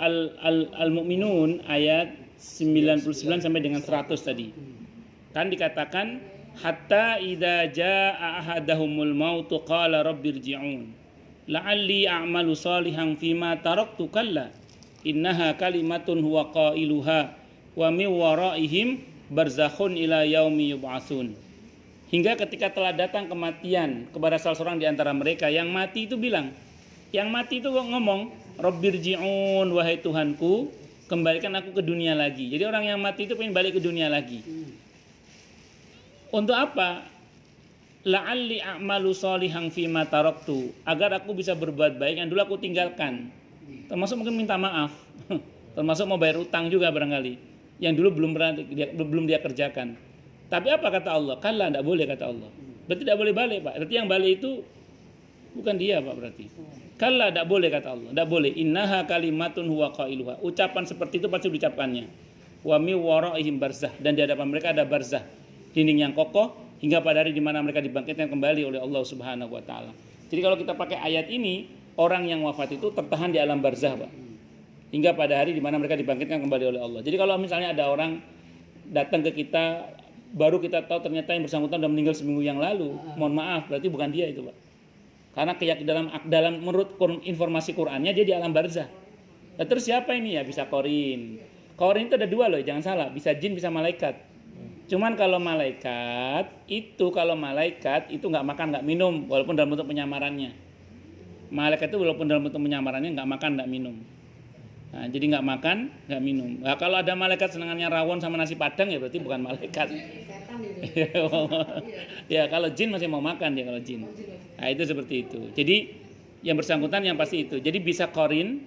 Al-Mu'minun ayat 99 sampai dengan 100 tadi. Kan dikatakan hatta idza jaa ahadahumul mautu qala rabbirji'un la'alli a'malu salihan fima taraktu kalla innaha kalimatun huwa qailuha wa min waraihim barzakhun ila yaumi yub'atsun. Hingga ketika telah datang kematian kepada salah seorang di antara mereka, yang mati itu bilang, yang mati itu ngomong, Rabbirji'un, wahai Tuhanku, kembalikan aku ke dunia lagi. Jadi orang yang mati itu pengen balik ke dunia lagi. Untuk apa? La'alli a'malu sholihan fima taraktu, agar aku bisa berbuat baik yang dulu aku tinggalkan. Termasuk mungkin minta maaf. Termasuk mau bayar utang juga barangkali, yang dulu belum dia kerjakan. Tapi apa kata Allah? Kalla, tidak boleh kata Allah. Berarti tidak boleh balik Pak. Berarti yang balik itu bukan dia Pak berarti. Kalla, tidak boleh kata Allah. Tidak boleh. Innaha kalimatun huwa qailuha. Ucapan seperti itu pasti diucapkannya. Wa mi waraihim barzah, dan di hadapan mereka ada barzah, dinding yang kokoh hingga pada hari di mana mereka dibangkitkan kembali oleh Allah Subhanahu wa taala. Jadi kalau kita pakai ayat ini, orang yang wafat itu tertahan di alam barzah Pak. Hingga pada hari di mana mereka dibangkitkan kembali oleh Allah. Jadi kalau misalnya ada orang datang ke kita, baru kita tahu ternyata yang bersangkutan sudah meninggal seminggu yang lalu, mohon maaf, berarti bukan dia itu Pak. Karena keyakinan dalam menurut informasi Qur'annya dia di alam barzah. Nah, terus siapa ini ya? Bisa korin. Korin itu ada dua loh, jangan salah. Bisa jin, bisa malaikat. Cuman kalau malaikat itu nggak makan, nggak minum, walaupun dalam bentuk penyamarannya. Malaikat itu walaupun dalam bentuk penyamarannya nggak makan, nggak minum. Nah, jadi nggak makan, nggak minum. Nah, kalau ada malaikat senangannya rawon sama nasi padang ya berarti bukan malaikat. Ya kalau jin masih mau makan dia kalau jin. Nah itu seperti itu. Jadi yang bersangkutan yang pasti itu. Jadi bisa korin,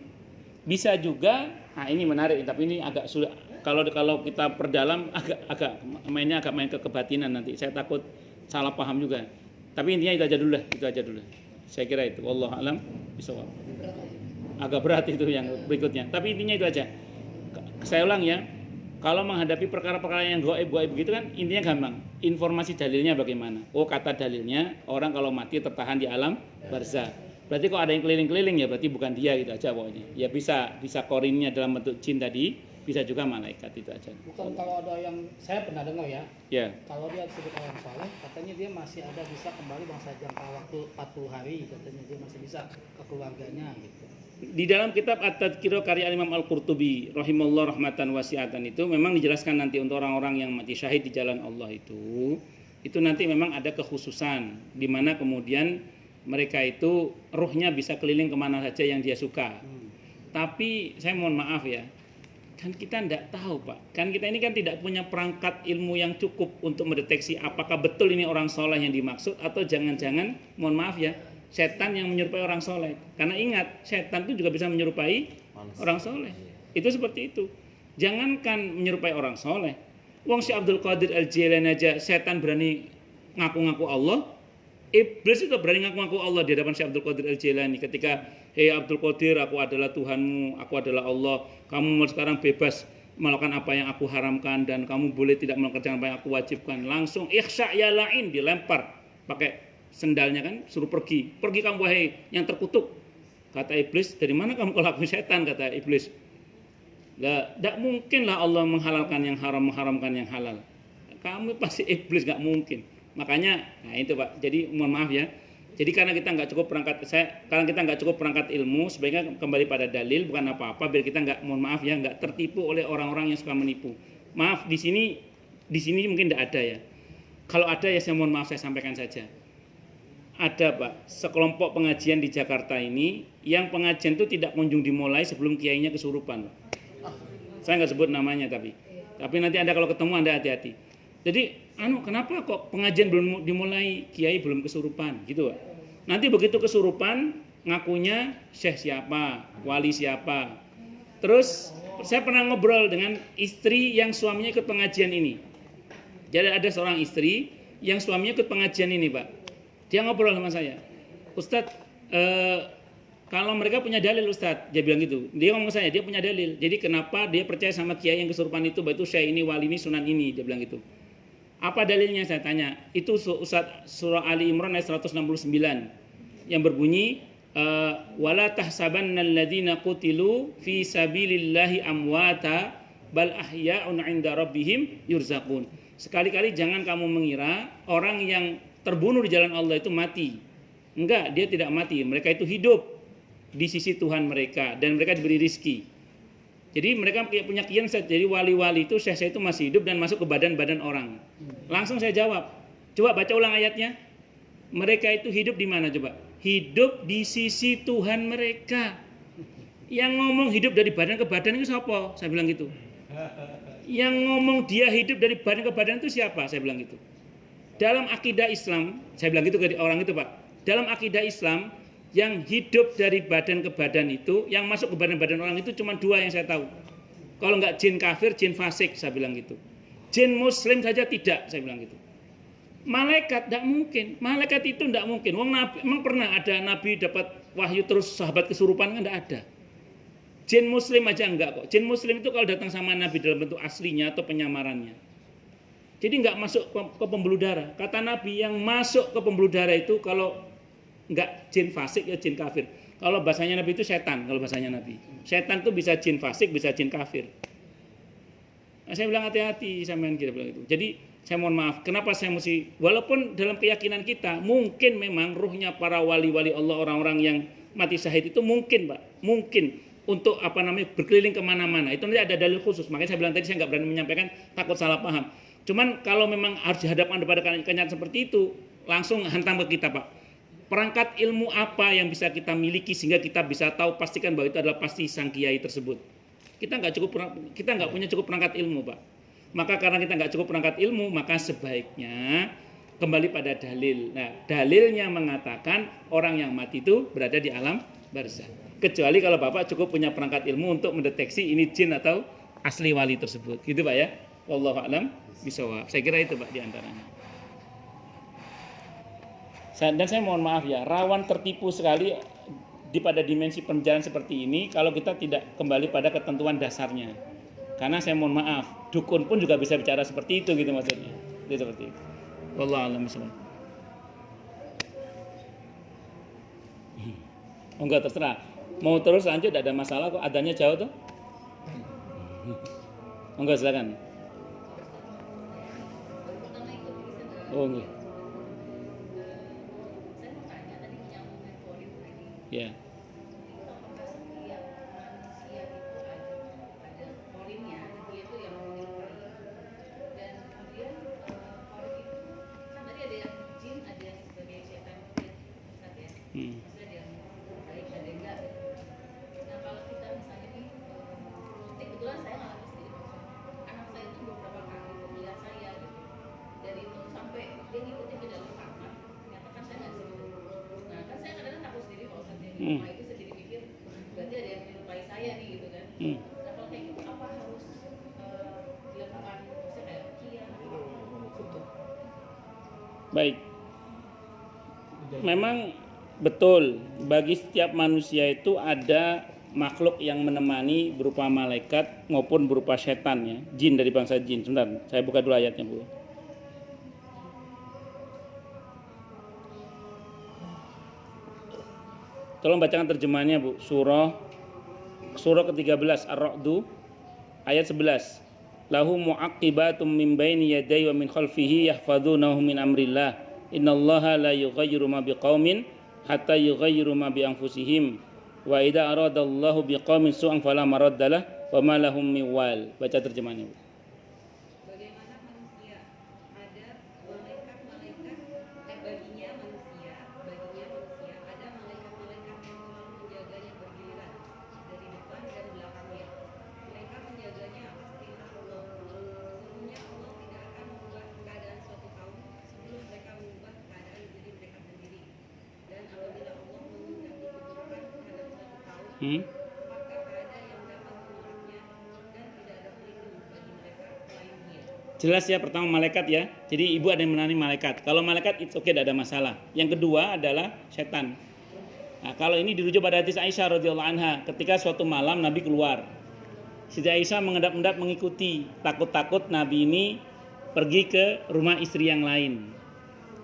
bisa juga. Nah ini menarik, tapi ini agak sulit. Kalau kita perdalam agak main ke kebatinan nanti. Saya takut salah paham juga. Tapi intinya itu aja dulu. Saya kira itu. Wallahu a'lam bishawab. Agak berat itu yang berikutnya. Tapi intinya itu aja. Saya ulang ya. Kalau menghadapi perkara-perkara yang gaib begitu kan intinya gampang. Informasi dalilnya bagaimana? Oh kata dalilnya orang kalau mati tertahan di alam barzah. Berarti kalau ada yang keliling-keliling ya berarti bukan dia gitu aja pokoknya. Ya bisa korinnya dalam bentuk jin tadi, bisa juga malaikat itu aja. Bukan kalau ada yang saya pernah dengar ya. Ya. Kalau dia disebut orang saleh, katanya dia masih ada bisa kembali bangsa jangka waktu 40 hari, katanya dia masih bisa ke keluarganya gitu. Di dalam kitab At-Tadhkirah karya Imam Al-Qurtubi rahimallahu rahmatan wasi'atan itu memang dijelaskan nanti untuk orang-orang yang mati syahid di jalan Allah itu nanti memang ada kekhususan di mana kemudian mereka itu ruhnya bisa keliling kemana saja yang dia suka. Tapi saya mohon maaf ya, kan kita tidak tahu Pak, kan kita ini kan tidak punya perangkat ilmu yang cukup untuk mendeteksi apakah betul ini orang soleh yang dimaksud atau jangan-jangan mohon maaf ya setan yang menyerupai orang soleh. Karena ingat, setan itu juga bisa menyerupai orang soleh. Itu seperti itu. Jangankan menyerupai orang soleh. Wong si Abdul Qadir Al-Jilani aja setan berani ngaku-ngaku Allah. Iblis itu berani ngaku-ngaku Allah di hadapan si Abdul Qadir Al-Jilani. Ketika, hei Abdul Qadir, aku adalah Tuhanmu, aku adalah Allah. Kamu sekarang bebas melakukan apa yang aku haramkan dan kamu boleh tidak melakukan apa yang aku wajibkan. Langsung ikhsa ya lain, dilempar pakai sendalnya kan, suruh pergi kamu wahai yang terkutuk. Kata iblis, dari mana kamu kelakuin setan? Kata iblis, lah tidak mungkin lah Allah menghalalkan yang haram, mengharamkan yang halal. Kamu pasti iblis, nggak mungkin. Makanya, nah itu Pak. Jadi mohon maaf ya. Jadi karena kita nggak cukup perangkat ilmu, sebaiknya kembali pada dalil, bukan apa-apa, biar kita nggak, mohon maaf ya, nggak tertipu oleh orang-orang yang suka menipu. Maaf di sini mungkin tidak ada ya. Kalau ada ya saya mohon maaf, saya sampaikan saja. Ada Pak, sekelompok pengajian di Jakarta ini yang pengajian itu tidak kunjung dimulai sebelum kiainya kesurupan. Saya nggak sebut namanya tapi nanti Anda kalau ketemu Anda hati-hati. Jadi, kenapa kok pengajian belum dimulai, kiai belum kesurupan gitu Pak. Nanti begitu kesurupan ngakunya syekh siapa, wali siapa. Terus saya pernah ngobrol dengan istri yang suaminya ikut pengajian ini. Jadi ada seorang istri yang suaminya ikut pengajian ini Pak. Dia ngobrol sama saya, Ustadz, kalau mereka punya dalil Ustadz, dia bilang gitu. Dia ngomong ke saya, dia punya dalil. Jadi kenapa dia percaya sama kiai yang kesurupan itu, bahwa itu syekh ini, wali ini, sunan ini, dia bilang gitu. Apa dalilnya saya tanya? Itu Ustadz surah Ali Imran ayat 169 yang berbunyi wala tahsabannal ladzina qutilu fi sabilillahi amwata bal ahya'un 'inda rabbihim yurzaqun. Sekali-kali jangan kamu mengira orang yang terbunuh di jalan Allah itu mati. Enggak, dia tidak mati. Mereka itu hidup di sisi Tuhan mereka dan mereka diberi rizki. Jadi mereka punya keyakinan, jadi wali-wali itu saya itu masih hidup dan masuk ke badan-badan orang. Langsung saya jawab, coba baca ulang ayatnya. Mereka itu hidup di mana coba? Hidup di sisi Tuhan mereka. Yang ngomong hidup dari badan ke badan itu siapa? Saya bilang gitu. Yang ngomong dia hidup dari badan ke badan itu siapa? Saya bilang gitu. Dalam akidah Islam, saya bilang gitu ke orang itu Pak. Dalam akidah Islam, yang hidup dari badan ke badan itu, yang masuk ke badan-badan orang itu cuma dua yang saya tahu. Kalau nggak jin kafir, jin fasik, saya bilang gitu. Jin muslim saja tidak, saya bilang gitu. Malaikat tidak mungkin. Malaikat itu tidak mungkin. Wong nabi, emang pernah ada nabi dapat wahyu terus sahabat kesurupan kan tidak ada. Jin muslim aja enggak kok. Jin muslim itu kalau datang sama nabi dalam bentuk aslinya atau penyamarannya. Jadi nggak masuk ke pembuluh darah. Kata nabi yang masuk ke pembuluh darah itu kalau enggak jin fasik ya jin kafir. Kalau bahasanya nabi itu setan. Kalau bahasanya nabi, setan itu bisa jin fasik, bisa jin kafir. Nah, saya bilang hati-hati sampean kita bilang itu. Jadi saya mohon maaf, kenapa saya mesti, walaupun dalam keyakinan kita mungkin memang ruhnya para wali-wali Allah, orang-orang yang mati syahid itu mungkin Pak, mungkin untuk berkeliling kemana-mana. Itu nanti ada dalil khusus. Makanya saya bilang tadi saya nggak berani menyampaikan, takut salah paham. Cuman kalau memang harus dihadapkan kepada kenyataan seperti itu, langsung hantam ke kita Pak. Perangkat ilmu apa yang bisa kita miliki sehingga kita bisa tahu pastikan bahwa itu adalah pasti sang kiai tersebut. Kita nggak punya cukup perangkat ilmu Pak. Maka karena kita nggak cukup perangkat ilmu, maka sebaiknya kembali pada dalil. Nah, dalilnya mengatakan orang yang mati itu berada di alam barzah. Kecuali kalau Bapak cukup punya perangkat ilmu untuk mendeteksi ini jin atau asli wali tersebut. Gitu Pak ya. Wallahu a'lam bishawab. Saya kira itu Pak di antaranya. Dan saya mohon maaf ya, rawan tertipu sekali pada dimensi penjelasan seperti ini kalau kita tidak kembali pada ketentuan dasarnya. Karena saya mohon maaf, dukun pun juga bisa bicara seperti itu gitu maksudnya. Itu seperti itu. Wallahu a'lam bishawab. Enggak terserah. Mau terus lanjut tidak ada masalah kok, adanya jauh tuh. Enggak silakan. Oh enggak. Saya mau tanya tadi menyambung dengan poin tadi. Ya. Apakah setiap manusia itu ada polinnya, dia itu yang menyerupai. Dan kemudian polin itu kan tadi ada yang jin, ada yang sebagai setan Ustaz ya. Maksudnya ada yang baik, ada yang enggak. Nah kalau kita misalnya nih, kebetulan saya ngalamin sendiri. Anak saya itu beberapa kali melihat saya gitu. Dari itu sampai dia ngikutin ke dalam kamar, ternyata kan saya nggak bisa gitu. Nah kan saya kadang-kadang takut sendiri kalau saya di rumah itu saya jadi pikir berarti ada yang menyerupai saya nih gitu kan. Nah kalau kayak gitu apa harus dilakukan, maksudnya kayak ruqyah gitu. Baik. Memang betul bagi setiap manusia itu ada makhluk yang menemani berupa malaikat maupun berupa setan ya, jin dari bangsa jin. Sebentar, saya buka dulu ayatnya Bu. Tolong bacakan terjemahannya Bu. Surah ke-13 Ar-Ra'd ayat 11. Lahu mu'aqibatum min baini yadayhi wa min khalfihi yahfazunahu min amrillah. Innallaha la yughayyiru ma biqaumin hatta yughayyiru ma bi anfusihim. Wa idza aradallahu biqaumin su'an fala maraddalah wa ma lahum min wal. Baca terjemahannya Bu. Bagaimana manusia ada malaikat-malaikat baginya manusia ada malaikat-malaikat yang selalu menjaganya bergiliran dari depan dan belakangnya. Mereka menjaganya atas perintah Allah. Sesungguhnya Allah tidak akan mengubah keadaan suatu kaum sebelum mereka mengubah keadaan diri mereka sendiri. Dan apabila Allah menghendaki keburukan terhadap suatu kaum, maka ada yang dapat menolaknya dan tidak ada pelindung bagi mereka selain Dia. Jelas ya, pertama malaikat ya. Jadi ibu ada yang menani malaikat. Kalau malaikat itu oke, tidak ada masalah. Yang kedua adalah setan. Nah, kalau ini dirujuk pada hadis Aisyah radhiyallahu anha, ketika suatu malam Nabi keluar. Siti Aisyah mengendap-endap mengikuti, takut-takut Nabi ini pergi ke rumah istri yang lain.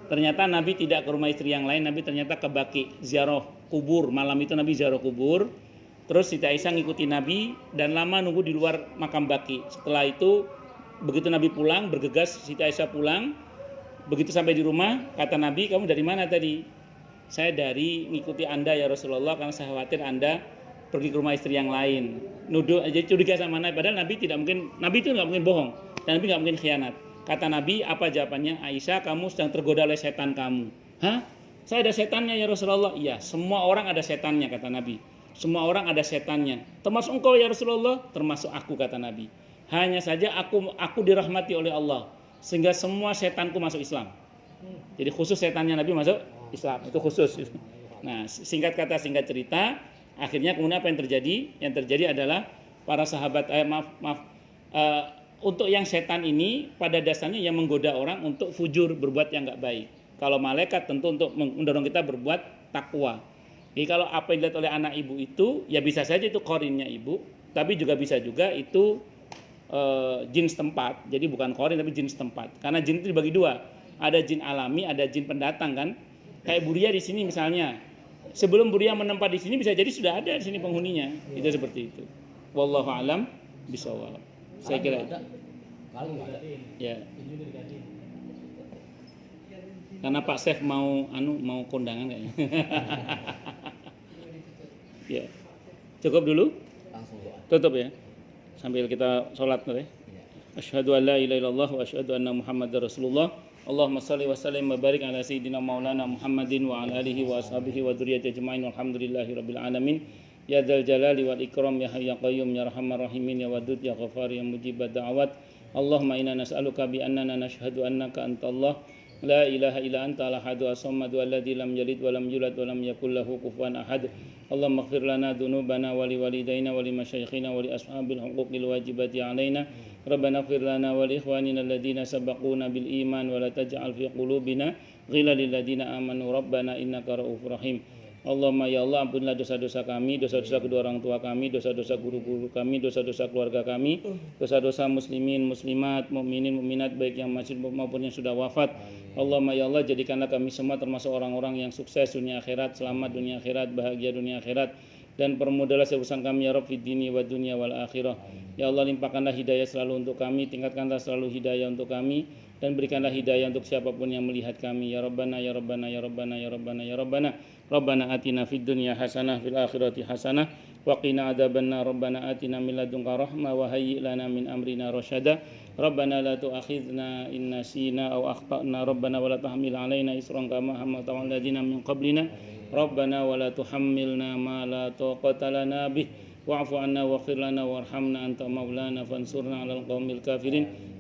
Ternyata Nabi tidak ke rumah istri yang lain, Nabi ternyata ke Baqi, ziarah kubur. Malam itu Nabi ziarah kubur. Terus Siti Aisyah ngikuti Nabi dan lama nunggu di luar makam Baqi. Setelah itu begitu Nabi pulang, bergegas Siti Aisyah pulang. Begitu sampai di rumah, kata Nabi, "Kamu dari mana tadi?" "Saya dari ngikuti Anda ya Rasulullah, karena saya khawatir Anda pergi ke rumah istri yang lain." Nuduh aja, curiga sama Nabi, padahal Nabi tidak mungkin, Nabi itu nggak mungkin bohong dan Nabi nggak mungkin khianat. Kata Nabi, apa jawabannya? "Aisyah, kamu sedang tergoda oleh setan kamu." "Hah? Saya ada setannya ya Rasulullah." "Iya, semua orang ada setannya," kata Nabi. "Semua orang ada setannya. Termasuk engkau ya Rasulullah?" "Termasuk aku," kata Nabi. "Hanya saja aku dirahmati oleh Allah, sehingga semua setanku masuk Islam." Jadi khusus setannya Nabi masuk Islam, itu khusus. Nah, singkat kata singkat cerita, akhirnya kemudian apa yang terjadi? Yang terjadi adalah para sahabat untuk yang setan ini pada dasarnya yang menggoda orang untuk fujur, berbuat yang nggak baik. Kalau malaikat tentu untuk mendorong kita berbuat takwa. Jadi kalau apa yang dilihat oleh anak ibu itu, ya bisa saja itu korinnya ibu, tapi juga bisa juga itu jin setempat. Jadi bukan korin tapi jin setempat. Karena jin itu dibagi dua. Ada jin alami, ada jin pendatang kan. Kayak Buria di sini misalnya. Sebelum Buria menempat di sini bisa jadi sudah ada di sini penghuninya. Itu seperti itu. Wallahu alam bishawab. Saya kira itu. Ya. Karena Pak Chef mau kondangan kayaknya. Ya. Cukup dulu? Langsung doa. Tutup ya. Sambil kita sholat ya. Asyhadu an la ilaha illallah wa asyhadu anna Muhammadar Rasulullah. Allahumma shalli wa sallim wa barik ala sayyidina maulana Muhammadin wa ala alihi wa ashabihi wa dzurriyyati ajmain walhamdulillahi rabbil alamin. Ya dzal jalali wal ikram ya hayy ya qayyum ya arhamar rahimin ya wadud ya ghafar ya mujibad da'awat. Allahumma inna nas'aluka bi annana nashhadu annaka antallah la ilaha illa anta al-ahadu as-samadu alladzi lam yalid wa lam yulad wa lam yakul lahu kufuwan ahad. Allahumma ighfir lana dzunubana wa li walidayna wa li masyayikhina wa li ashabil huquqil wajibati alaina. Rabbana ighfir lana wa li ikhwanina alladhina sabaquna bil iman wa la taj'al fi qulubina ghillan lil ladzina amanu rabbana innaka ra'ufur rahim. Allahumma ya Allah, ampunilah dosa-dosa kami, dosa-dosa kedua orang tua kami, dosa-dosa guru-guru kami, dosa-dosa keluarga kami, dosa-dosa muslimin, muslimat, mukminin, mukminat baik yang masih maupun yang sudah wafat. Allahumma ya Allah, jadikanlah kami semua termasuk orang-orang yang sukses dunia akhirat, selamat dunia akhirat, bahagia dunia akhirat, dan permudahlah urusan kami ya Rabb fid dini wa dunya wal akhirah. Ya Allah, limpahkanlah hidayah selalu untuk kami, tingkatkanlah selalu hidayah untuk kami, dan berikanlah hidayah untuk siapapun yang melihat kami. Ya Rabbana ya Rabbana ya Rabbana ya Rabbana ya Rabbana. Rabbana atina fid dunya hasanah fil akhirati hasanah wa qina adzabannar. Rabbana atina min ladunka rahmah wa hayyi' lana min amrina rasyada. Rabbana la tu'akhidhna in nasina aw akhtana. Rabbana wa la tahmil 'alaina isran kama hamalta 'alal ladzina min qablina. Rabbana wa la tuhammilna ma la taqata lana bih. Wa'fu 'anna waghfir lana warhamna anta maulana fansurna 'alal qaumil kafirin.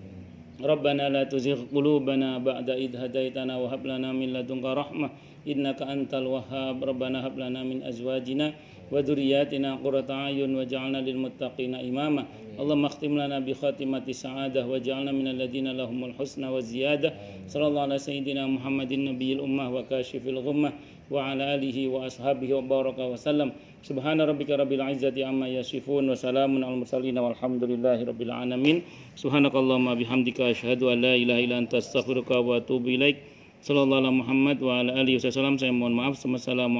Rabbana la tuzigh qulubana ba'da idh hadaitana wa hab lana min ladunka rahmah innaka antal wahhab. Rabbana hab lana min azwajina wa dhurriyyatina qurrata a'yun waj'alna lil muttaqina imama. Allahumma khtim lana bi khatimati sa'adah waj'alna minal ladzina lahumul husna wa ziyadah. Sallallahu ala sayyidina Muhammadin nabiyil ummah wa kashifil ghummah wa ala alihi wa ashabihi wa baraka wa sallam. Subhana rabbika rabbil izzati amma yasifun wa salamun al mursalin walhamdulillahi rabbil alamin. Subhanakallahumma bihamdika asyhadu an la ilaha illa anta astaghfiruka wa atubu ilaik. Sallallahu alaihi Muhammad wa ala alihi wasallam. Saya mohon maaf. Assalamualaikum.